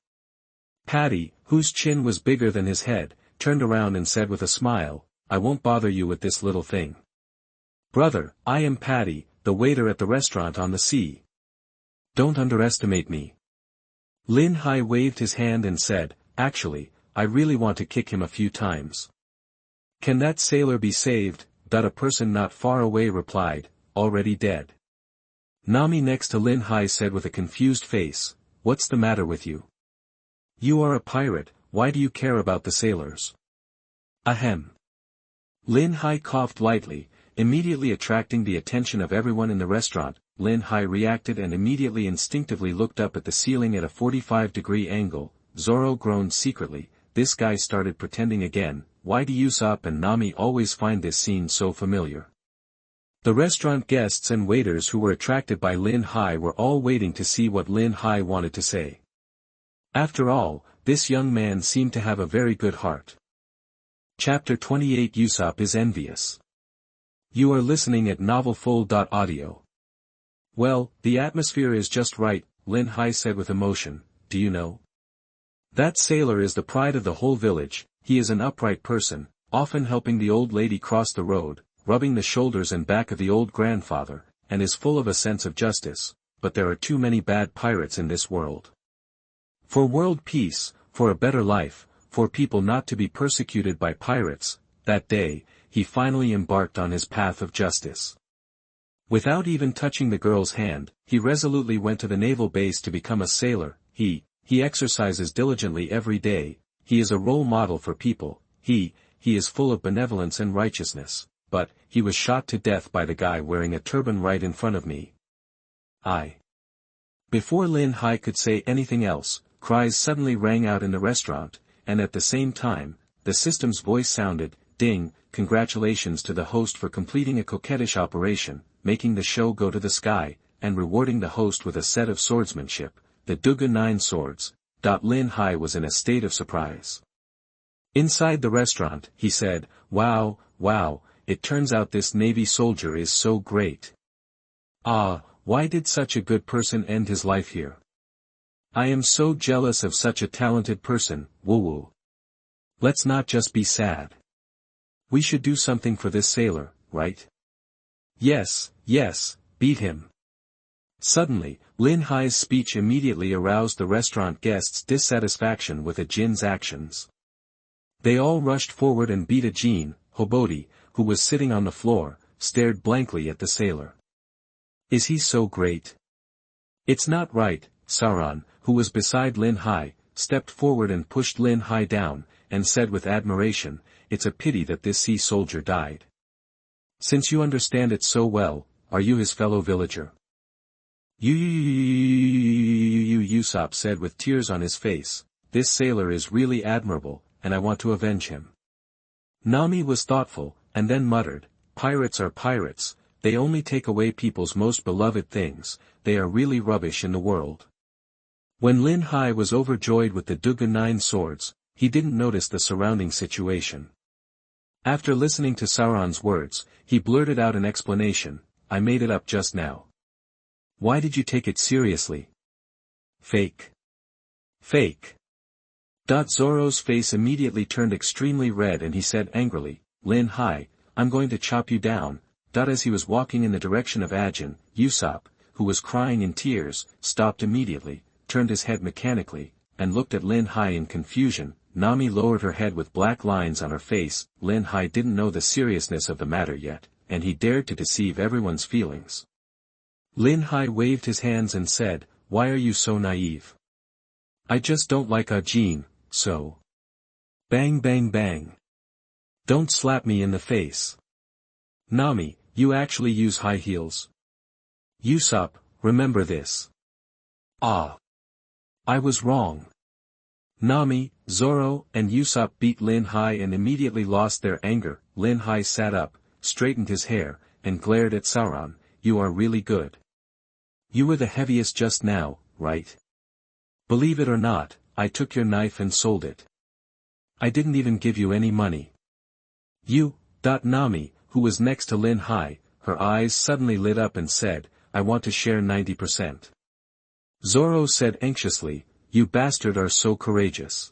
A: Patty, whose chin was bigger than his head, turned around and said with a smile, "I won't bother you with this little thing. Brother, I am Patty, the waiter at the restaurant on the sea. Don't underestimate me." Lin Hai waved his hand and said, "Actually, I really want to kick him a few times." "Can that sailor be saved?" A person not far away replied, "Already dead." Nami next to Lin Hai said with a confused face, "What's the matter with you? You are a pirate, why do you care about the sailors?" Ahem. Lin Hai coughed lightly, immediately attracting the attention of everyone in the restaurant. Lin Hai reacted and immediately instinctively looked up at the ceiling at a 45-degree angle. Zoro groaned secretly. This guy started pretending again. Why do Usopp and Nami always find this scene so familiar? The restaurant guests and waiters who were attracted by Lin Hai were all waiting to see what Lin Hai wanted to say. After all, this young man seemed to have a very good heart. Chapter 28 Usopp is envious. You are listening at novelfull.audio. Well, the atmosphere is just right, Lin Hai said with emotion. Do you know? That sailor is the pride of the whole village. He is an upright person, often helping the old lady cross the road, rubbing the shoulders and back of the old grandfather, and is full of a sense of justice, but there are too many bad pirates in this world. For world peace, for a better life, for people not to be persecuted by pirates, that day, he finally embarked on his path of justice. Without even touching the girl's hand, he resolutely went to the naval base to become a sailor. He exercises diligently every day. He is a role model for people. He is full of benevolence and righteousness, but, he was shot to death by the guy wearing a turban right in front of me. Before Lin Hai could say anything else, cries suddenly rang out in the restaurant, and at the same time, the system's voice sounded, "Ding, congratulations to the host for completing a coquettish operation, making the show go to the sky, and rewarding the host with a set of swordsmanship, the Duga 9 swords." Lin Hai was in a state of surprise. Inside the restaurant, he said, wow, it turns out this Navy soldier is so great. Why did such a good person end his life here? I am so jealous of such a talented person, woo-woo. Let's not just be sad. We should do something for this sailor, right? Yes, beat him. Suddenly, Lin Hai's speech immediately aroused the restaurant guests' dissatisfaction with Ajin's actions. They all rushed forward and beat Ajin. Hoboti, who was sitting on the floor, stared blankly at the sailor. Is he so great? It's not right. Sauron, who was beside Lin Hai, stepped forward and pushed Lin Hai down, and said with admiration, "It's a pity that this sea soldier died. Since you understand it so well, are you his fellow villager?" Usopp said with tears on his face, "This sailor is really admirable, and I want to avenge him." Nami was thoughtful, and then muttered, "Pirates are pirates, they only take away people's most beloved things, they are really rubbish in the world." When Lin Hai was overjoyed with the Duga 9 swords, he didn't notice the surrounding situation. After listening to Sauron's words, he blurted out an explanation, "I made it up just now." "Why did you take it seriously?" Fake. Zoro's face immediately turned extremely red and he said angrily, "Lin Hai, I'm going to chop you down." As he was walking in the direction of Ajin, Usopp, who was crying in tears, stopped immediately, turned his head mechanically, and looked at Lin Hai in confusion. Nami lowered her head with black lines on her face. Lin Hai didn't know the seriousness of the matter yet, and he dared to deceive everyone's feelings. Lin Hai waved his hands and said, "Why are you so naive? I just don't like Jean, so." Bang bang bang. Don't slap me in the face. Nami, you actually use high heels? Usopp, remember this. Ah. I was wrong. Nami, Zoro, and Usopp beat Lin Hai and immediately lost their anger. Lin Hai sat up, straightened his hair, and glared at Sauron. You are really good. You were the heaviest just now, right? Believe it or not, I took your knife and sold it. I didn't even give you any money. Nami, who was next to Lin Hai, her eyes suddenly lit up and said, I want to share 90%. Zoro said anxiously, you bastard are so courageous.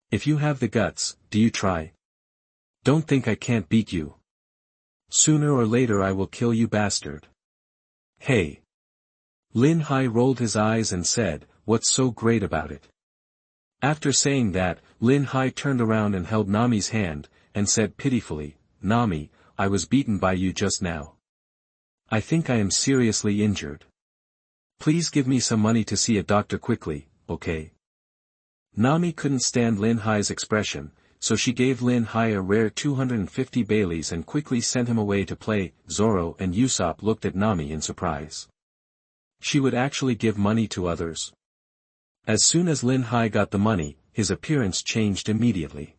A: If you have the guts, do you try? Don't think I can't beat you. Sooner or later I will kill you bastard. Hey. Lin Hai rolled his eyes and said, what's so great about it? After saying that, Lin Hai turned around and held Nami's hand, and said pitifully, Nami, I was beaten by you just now. I think I am seriously injured. Please give me some money to see a doctor quickly, okay? Nami couldn't stand Lin Hai's expression, so she gave Lin Hai a rare 250 Baileys and quickly sent him away to play. Zoro and Usopp looked at Nami in surprise. She would actually give money to others. As soon as Lin Hai got the money, his appearance changed immediately.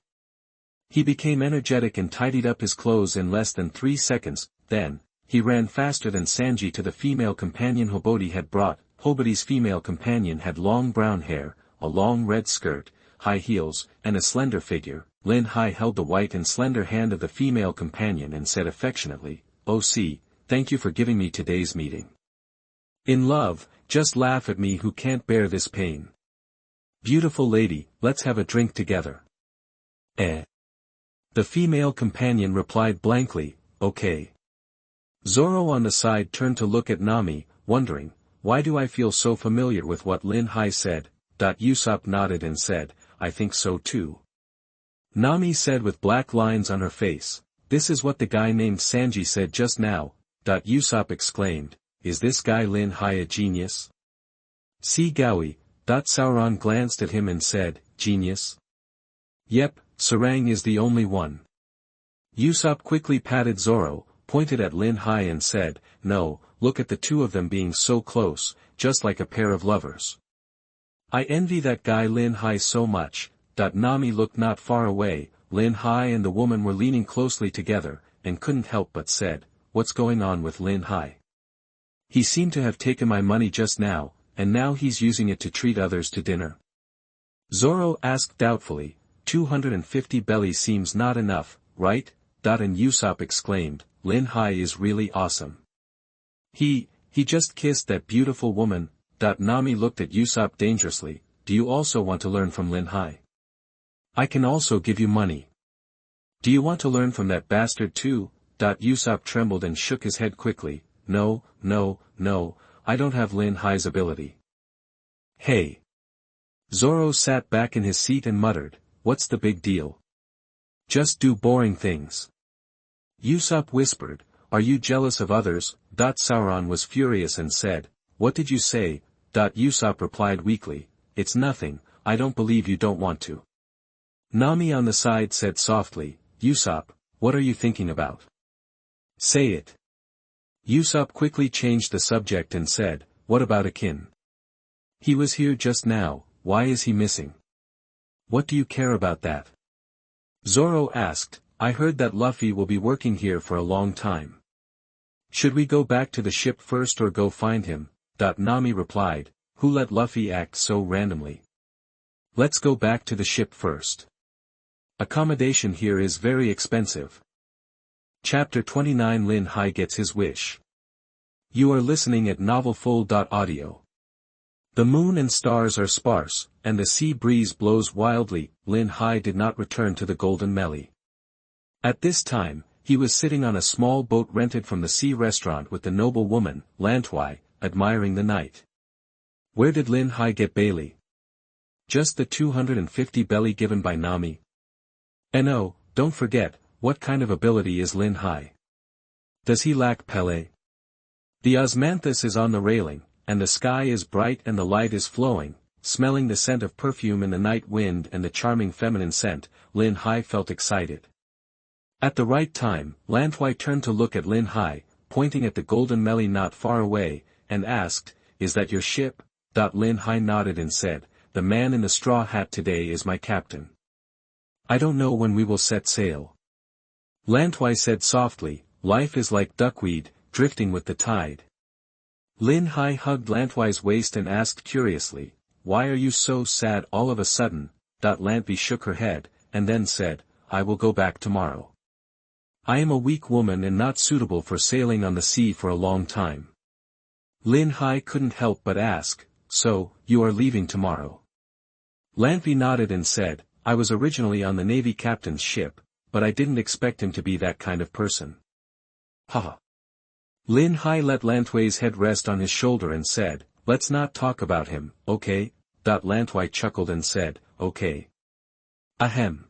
A: He became energetic and tidied up his clothes in less than 3 seconds. Then, he ran faster than Sanji to the female companion Hobody had brought. Hobody's female companion had long brown hair, a long red skirt, high heels, and a slender figure. Lin Hai held the white and slender hand of the female companion and said affectionately, Oh see, thank you for giving me today's meeting. In love, just laugh at me who can't bear this pain. Beautiful lady, let's have a drink together. Eh. The female companion replied blankly, okay. Zoro on the side turned to look at Nami, wondering, why do I feel so familiar with what Lin Hai said? Usopp nodded and said, I think so too. Nami said with black lines on her face, this is what the guy named Sanji said just now. Usopp exclaimed, is this guy Lin Hai a genius? See Gaui. Sauron glanced at him and said, genius? Yep, Sarang is the only one. Usopp quickly patted Zoro, pointed at Lin Hai and said, no, look at the two of them being so close, just like a pair of lovers. I envy that guy Lin Hai so much. Nami looked not far away. Lin Hai and the woman were leaning closely together, and couldn't help but said, what's going on with Lin Hai? He seemed to have taken my money just now, and now he's using it to treat others to dinner. Zoro asked doubtfully, 250 belly seems not enough, right? And Usopp exclaimed, Lin Hai is really awesome. He just kissed that beautiful woman. Nami looked at Usopp dangerously, do you also want to learn from Lin Hai? I can also give you money. Do you want to learn from that bastard too? Usopp trembled and shook his head quickly, no, I don't have Lin Hai's ability. Hey. Zoro sat back in his seat and muttered, what's the big deal? Just do boring things. Usopp whispered, are you jealous of others? Sauron was furious and said, what did you say? Usopp replied weakly, it's nothing, I don't believe you don't want to. Nami on the side said softly, Usopp, what are you thinking about? Say it. Usopp quickly changed the subject and said, what about Akin? He was here just now, why is he missing? What do you care about that? Zoro asked, I heard that Luffy will be working here for a long time. Should we go back to the ship first or go find him? Nami replied, who let Luffy act so randomly? Let's go back to the ship first. Accommodation here is very expensive. Chapter 29 Lin Hai gets his wish. You are listening at novelfull.audio. The moon and stars are sparse, and the sea breeze blows wildly. Lin Hai did not return to the Golden Melee. At this time, he was sitting on a small boat rented from the sea restaurant with the noble woman, Lantwai, admiring the night. Where did Lin Hai get Bailey? Just the 250 belly given by Nami. And oh, don't forget, what kind of ability is Lin Hai? Does he lack Pele? The osmanthus is on the railing, and the sky is bright and the light is flowing, smelling the scent of perfume in the night wind and the charming feminine scent. Lin Hai felt excited. At the right time, Lin Hai turned to look at Lin Hai, pointing at the golden Meli not far away, and asked, "Is that your ship?" Lin Hai nodded and said, "The man in the straw hat today is my captain. I don't know when we will set sail." Lin Hai said softly, "Life is like duckweed, drifting with the tide." Lin Hai hugged Lin Hai's waist and asked curiously, "Why are you so sad all of a sudden?" Lin Hai shook her head, and then said, "I will go back tomorrow. I am a weak woman and not suitable for sailing on the sea for a long time." Lin Hai couldn't help but ask, "So, you are leaving tomorrow?" Lin Hai nodded and said, "I was originally on the Navy captain's ship, but I didn't expect him to be that kind of person." Haha. Lin Hai let Lin Hai's head rest on his shoulder and said, "Let's not talk about him, okay?" Lin Hai chuckled and said, "Okay." Ahem.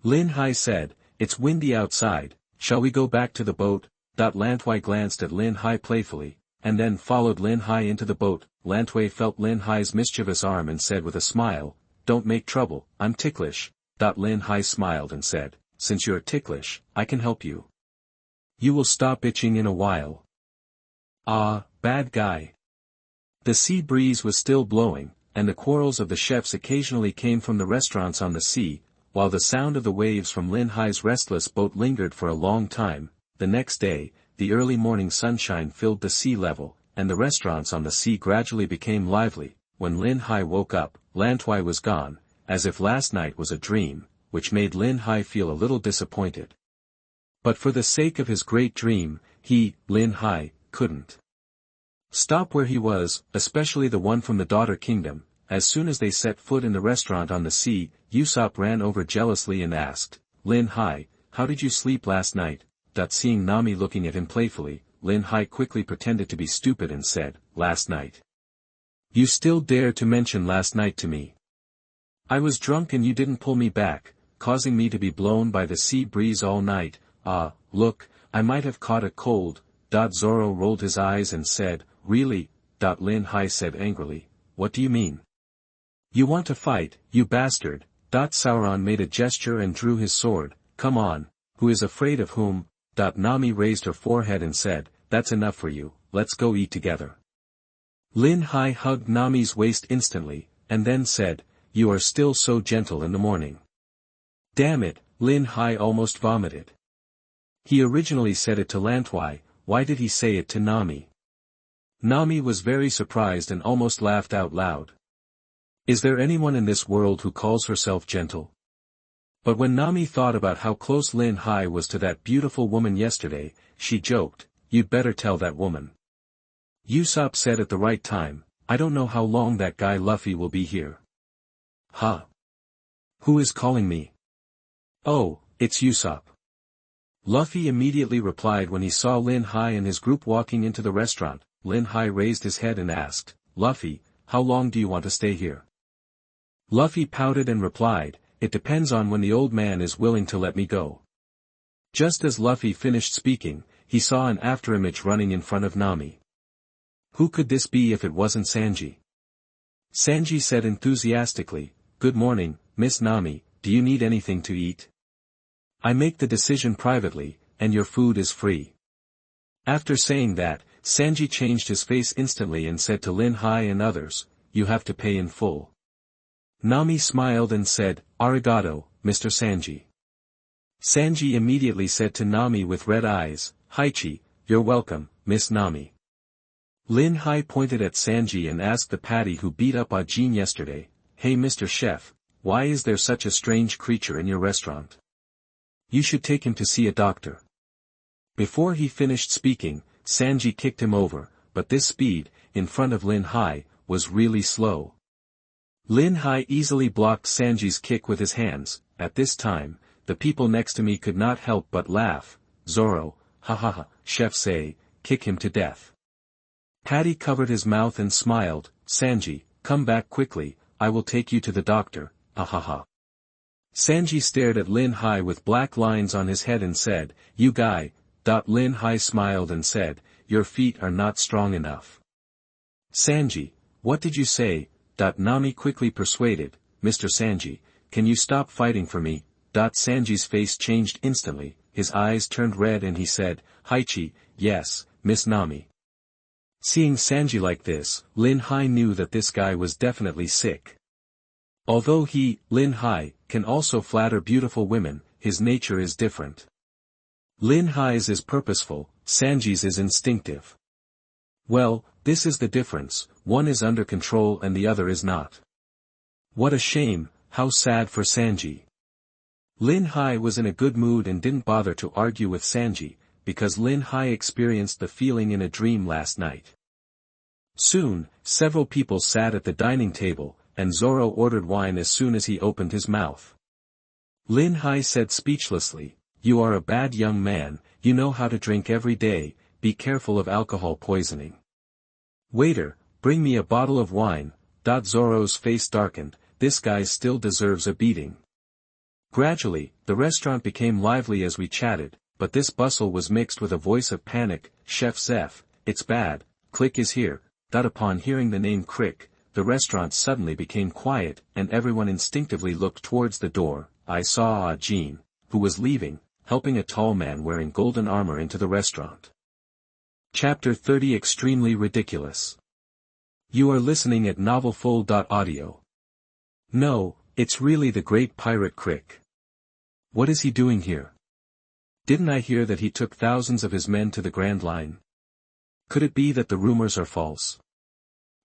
A: Lin Hai said, "It's windy outside, shall we go back to the boat?" Lin Hai glanced at Lin Hai playfully, and then followed Lin Hai into the boat. Lin Hai felt Lin Hai's mischievous arm and said with a smile, "Don't make trouble, I'm ticklish." Lin Hai smiled and said, "Since you're ticklish, I can help you. You will stop itching in a while." Ah, bad guy. The sea breeze was still blowing, and the quarrels of the chefs occasionally came from the restaurants on the sea, while the sound of the waves from Lin Hai's restless boat lingered for a long time. The next day, the early morning sunshine filled the sea level, and the restaurants on the sea gradually became lively. When Lin Hai woke up, Lin Hai was gone, as if last night was a dream, which made Lin Hai feel a little disappointed. But for the sake of his great dream, he, Lin Hai, couldn't stop where he was, especially the one from the Daughter Kingdom. As soon as they set foot in the restaurant on the sea, Usopp ran over jealously and asked, "Lin Hai, how did you sleep last night?" Seeing Nami looking at him playfully, Lin Hai quickly pretended to be stupid and said, "Last night. You still dare to mention last night to me? I was drunk and you didn't pull me back, causing me to be blown by the sea breeze all night. Ah, look, I might have caught a cold." Zoro rolled his eyes and said, "Really?" Lin Hai said angrily, "What do you mean? You want to fight, you bastard?" Sauron made a gesture and drew his sword. "Come on, who is afraid of whom?" Nami raised her forehead and said, "That's enough for you, let's go eat together." Lin Hai hugged Nami's waist instantly, and then said, "You are still so gentle in the morning." Damn it, Lin Hai almost vomited. He originally said it to Lin Hai, why did he say it to Nami? Nami was very surprised and almost laughed out loud. Is there anyone in this world who calls herself gentle? But when Nami thought about how close Lin Hai was to that beautiful woman yesterday, she joked, "You'd better tell that woman." Usopp said at the right time, "I don't know how long that guy Luffy will be here." Huh? Who is calling me? Oh, it's Usopp. Luffy immediately replied when he saw Lin Hai and his group walking into the restaurant. Lin Hai raised his head and asked, "Luffy, how long do you want to stay here?" Luffy pouted and replied, "It depends on when the old man is willing to let me go." Just as Luffy finished speaking, he saw an afterimage running in front of Nami. Who could this be if it wasn't Sanji? Sanji said enthusiastically, "Good morning, Miss Nami, do you need anything to eat? I make the decision privately, and your food is free." After saying that, Sanji changed his face instantly and said to Lin Hai and others, "You have to pay in full." Nami smiled and said, "Arigato, Mr. Sanji." Sanji immediately said to Nami with red eyes, "Haichi, you're welcome, Miss Nami." Lin Hai pointed at Sanji and asked the patty who beat up Ajin yesterday, "Hey Mr. Chef, why is there such a strange creature in your restaurant? You should take him to see a doctor." Before he finished speaking, Sanji kicked him over, but this speed, in front of Lin Hai, was really slow. Lin Hai easily blocked Sanji's kick with his hands. At this time, the people next to me could not help but laugh. Zoro, ha ha ha, chef say, kick him to death. Patty covered his mouth and smiled. Sanji, come back quickly, I will take you to the doctor, ahaha. Sanji stared at Lin Hai with black lines on his head and said, you guy. Lin Hai smiled and said, your feet are not strong enough. Sanji, what did you say? Nami quickly persuaded, Mr. Sanji, can you stop fighting for me? Sanji's face changed instantly, his eyes turned red and he said, Haichi, yes, Miss Nami. Seeing Sanji like this, Lin Hai knew that this guy was definitely sick. Although he, Lin Hai, can also flatter beautiful women, his nature is different. Lin Hai's is purposeful, Sanji's is instinctive. Well, this is the difference, one is under control and the other is not. What a shame, how sad for Sanji. Lin Hai was in a good mood and didn't bother to argue with Sanji, because Lin Hai experienced the feeling in a dream last night. Soon, several people sat at the dining table, and Zoro ordered wine as soon as he opened his mouth. Lin Hai said speechlessly, you are a bad young man, you know how to drink every day, be careful of alcohol poisoning. Waiter, bring me a bottle of wine. Zoro's face darkened, this guy still deserves a beating. Gradually, the restaurant became lively as we chatted, but this bustle was mixed with a voice of panic, Chef Zeph, it's bad, Click is here. Upon hearing the name Crick, the restaurant suddenly became quiet and everyone instinctively looked towards the door. I saw Jean, who was leaving, helping a tall man wearing golden armor into the restaurant. Chapter 30 Extremely Ridiculous. You are listening at novelfull.audio. No, it's really the great pirate Crick. What is he doing here? Didn't I hear that he took thousands of his men to the Grand Line? Could it be that the rumors are false?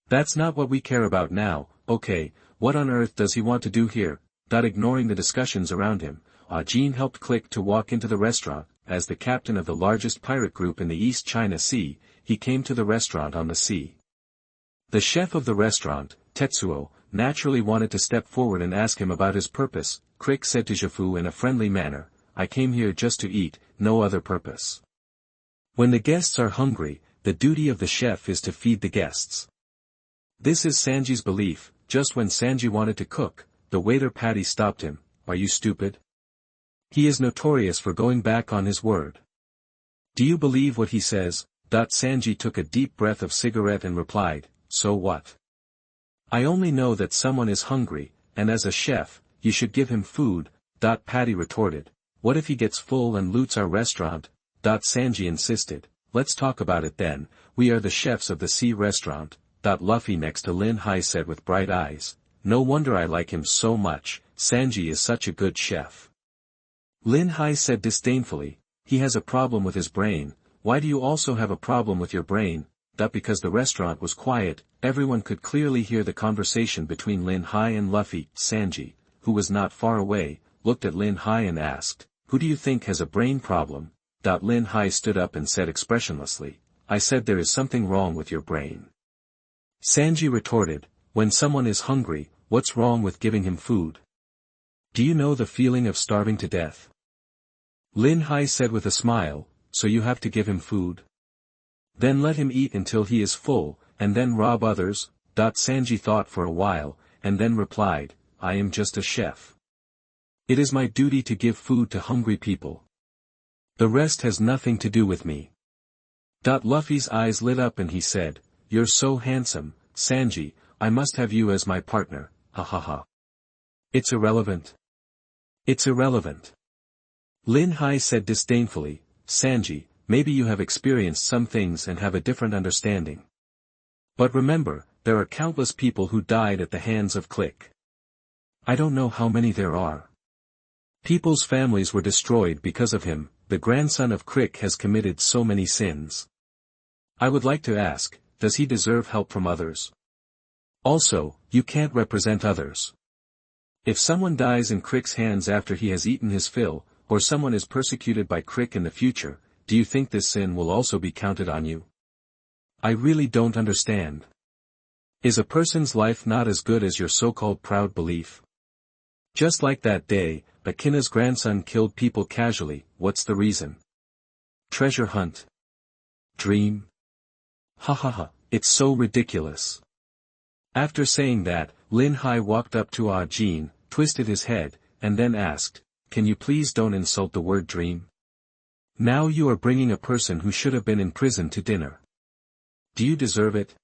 A: That's not what we care about now. Okay, what on earth does he want to do here? Ignoring the discussions around him, Jean helped Click to walk into the restaurant. As the captain of the largest pirate group in the East China Sea, he came to the restaurant on the sea. The chef of the restaurant, Tetsuo, naturally wanted to step forward and ask him about his purpose. Crick said to Jifu in a friendly manner, I came here just to eat, no other purpose. When the guests are hungry, the duty of the chef is to feed the guests. This is Sanji's belief. Just when Sanji wanted to cook, the waiter Patty stopped him. Are you stupid? He is notorious for going back on his word. Do you believe what he says? Sanji took a deep breath of cigarette and replied, so what? I only know that someone is hungry, and as a chef, you should give him food. Patty retorted, what if he gets full and loots our restaurant? Sanji insisted, let's talk about it then, we are the chefs of the sea restaurant. Luffy next to Lin Hai said with bright eyes, no wonder I like him so much, Sanji is such a good chef. Lin Hai said disdainfully, he has a problem with his brain, why do you also have a problem with your brain? Because the restaurant was quiet, everyone could clearly hear the conversation between Lin Hai and Luffy. Sanji, who was not far away, looked at Lin Hai and asked, who do you think has a brain problem? Lin Hai stood up and said expressionlessly, I said there is something wrong with your brain. Sanji retorted, when someone is hungry, what's wrong with giving him food? Do you know the feeling of starving to death? Lin Hai said with a smile, so you have to give him food? Then let him eat until he is full, and then rob others. Sanji thought for a while, and then replied, I am just a chef. It is my duty to give food to hungry people. The rest has nothing to do with me. Luffy's eyes lit up and he said, you're so handsome, Sanji, I must have you as my partner, ha ha ha. It's irrelevant. It's irrelevant. Lin Hai said disdainfully, Sanji, maybe you have experienced some things and have a different understanding. But remember, there are countless people who died at the hands of Click. I don't know how many there are. People's families were destroyed because of him, the grandson of Crick has committed so many sins. I would like to ask, does he deserve help from others? Also, you can't represent others. If someone dies in Crick's hands after he has eaten his fill, or someone is persecuted by Crick in the future, do you think this sin will also be counted on you? I really don't understand. Is a person's life not as good as your so-called proud belief? Just like that day, Akina's grandson killed people casually, what's the reason? Treasure hunt? Dream? Ha ha ha, it's so ridiculous. After saying that, Lin Hai walked up to Ah Jin, twisted his head, and then asked, "Can you please don't insult the word dream? Now you are bringing a person who should have been in prison to dinner. Do you deserve it?"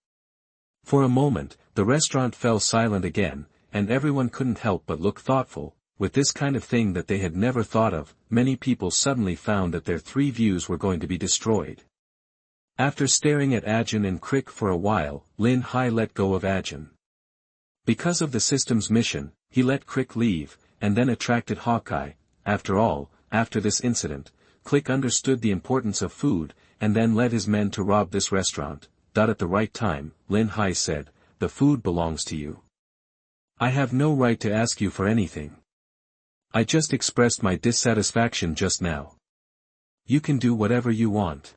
A: For a moment, the restaurant fell silent again, and everyone couldn't help but look thoughtful. With this kind of thing that they had never thought of, many people suddenly found that their 3 views were going to be destroyed. After staring at Ajin and Crick for a while, Lin Hai let go of Ajin. Because of the system's mission, he let Crick leave, and then attracted Hawkeye. After all, after this incident, Crick understood the importance of food, and then led his men to rob this restaurant. At the right time, Lin Hai said, "The food belongs to you. I have no right to ask you for anything. I just expressed my dissatisfaction just now. You can do whatever you want."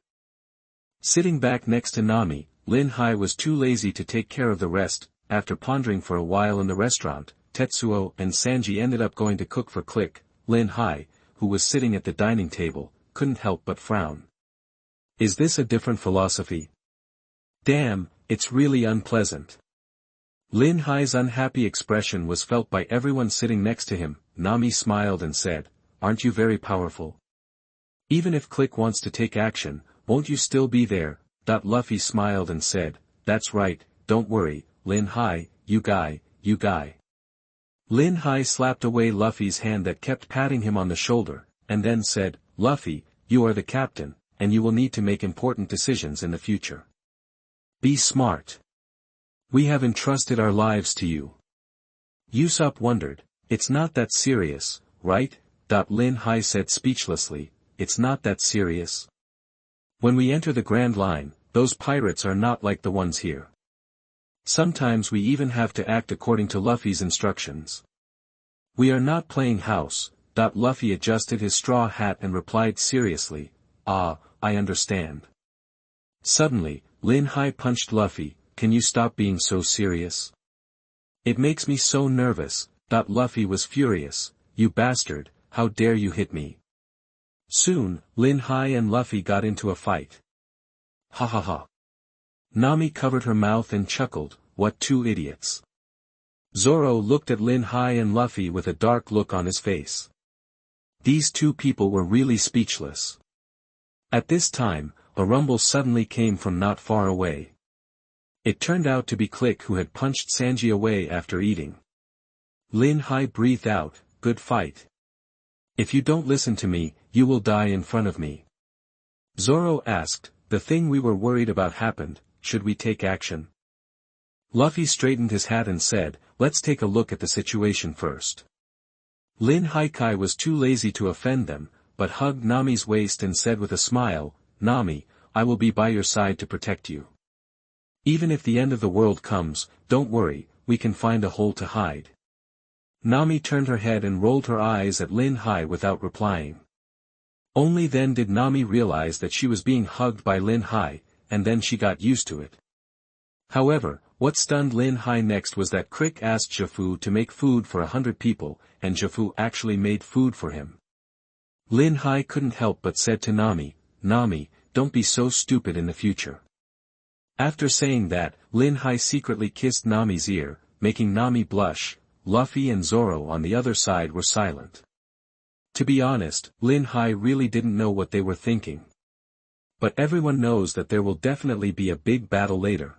A: Sitting back next to Nami, Lin Hai was too lazy to take care of the rest. After pondering for a while in the restaurant, Tetsuo and Sanji ended up going to cook for Click. Lin Hai, who was sitting at the dining table, couldn't help but frown. Is this a different philosophy? Damn, it's really unpleasant. Lin Hai's unhappy expression was felt by everyone sitting next to him. Nami smiled and said, "Aren't you very powerful? Even if Click wants to take action, won't you still be there?" Luffy smiled and said, "That's right, don't worry, Lin Hai, you guy. Lin Hai slapped away Luffy's hand that kept patting him on the shoulder, and then said, "Luffy, you are the captain, and you will need to make important decisions in the future. Be smart. We have entrusted our lives to you." Usopp wondered, "It's not that serious, right?" Lin Hai said speechlessly, "It's not that serious. When we enter the Grand Line, those pirates are not like the ones here. Sometimes we even have to act according to Luffy's instructions. We are not playing house." Luffy adjusted his straw hat and replied seriously, "Ah, I understand." Suddenly, Lin Hai punched Luffy. "Can you stop being so serious? It makes me so nervous." Luffy was furious. "You bastard, how dare you hit me?" Soon, Lin Hai and Luffy got into a fight. "Ha ha ha." Nami covered her mouth and chuckled, "What 2 idiots." Zoro looked at Lin Hai and Luffy with a dark look on his face. These 2 people were really speechless. At this time, a rumble suddenly came from not far away. It turned out to be Click, who had punched Sanji away after eating. Lin Hai breathed out, "Good fight. If you don't listen to me, you will die in front of me." Zoro asked, "The thing we were worried about happened, should we take action?" Luffy straightened his hat and said, "Let's take a look at the situation first." Lin Hai was too lazy to offend them, but hugged Nami's waist and said with a smile, "Nami, I will be by your side to protect you. Even if the end of the world comes, don't worry, we can find a hole to hide." Nami turned her head and rolled her eyes at Lin Hai without replying. Only then did Nami realize that she was being hugged by Lin Hai, and then she got used to it. However, what stunned Lin Hai next was that Crick asked Jafu to make food for 100 people, and Jafu actually made food for him. Lin Hai couldn't help but said to Nami, "Nami, don't be so stupid in the future." After saying that, Lin Hai secretly kissed Nami's ear, making Nami blush. Luffy and Zoro on the other side were silent. To be honest, Lin Hai really didn't know what they were thinking. But everyone knows that there will definitely be a big battle later.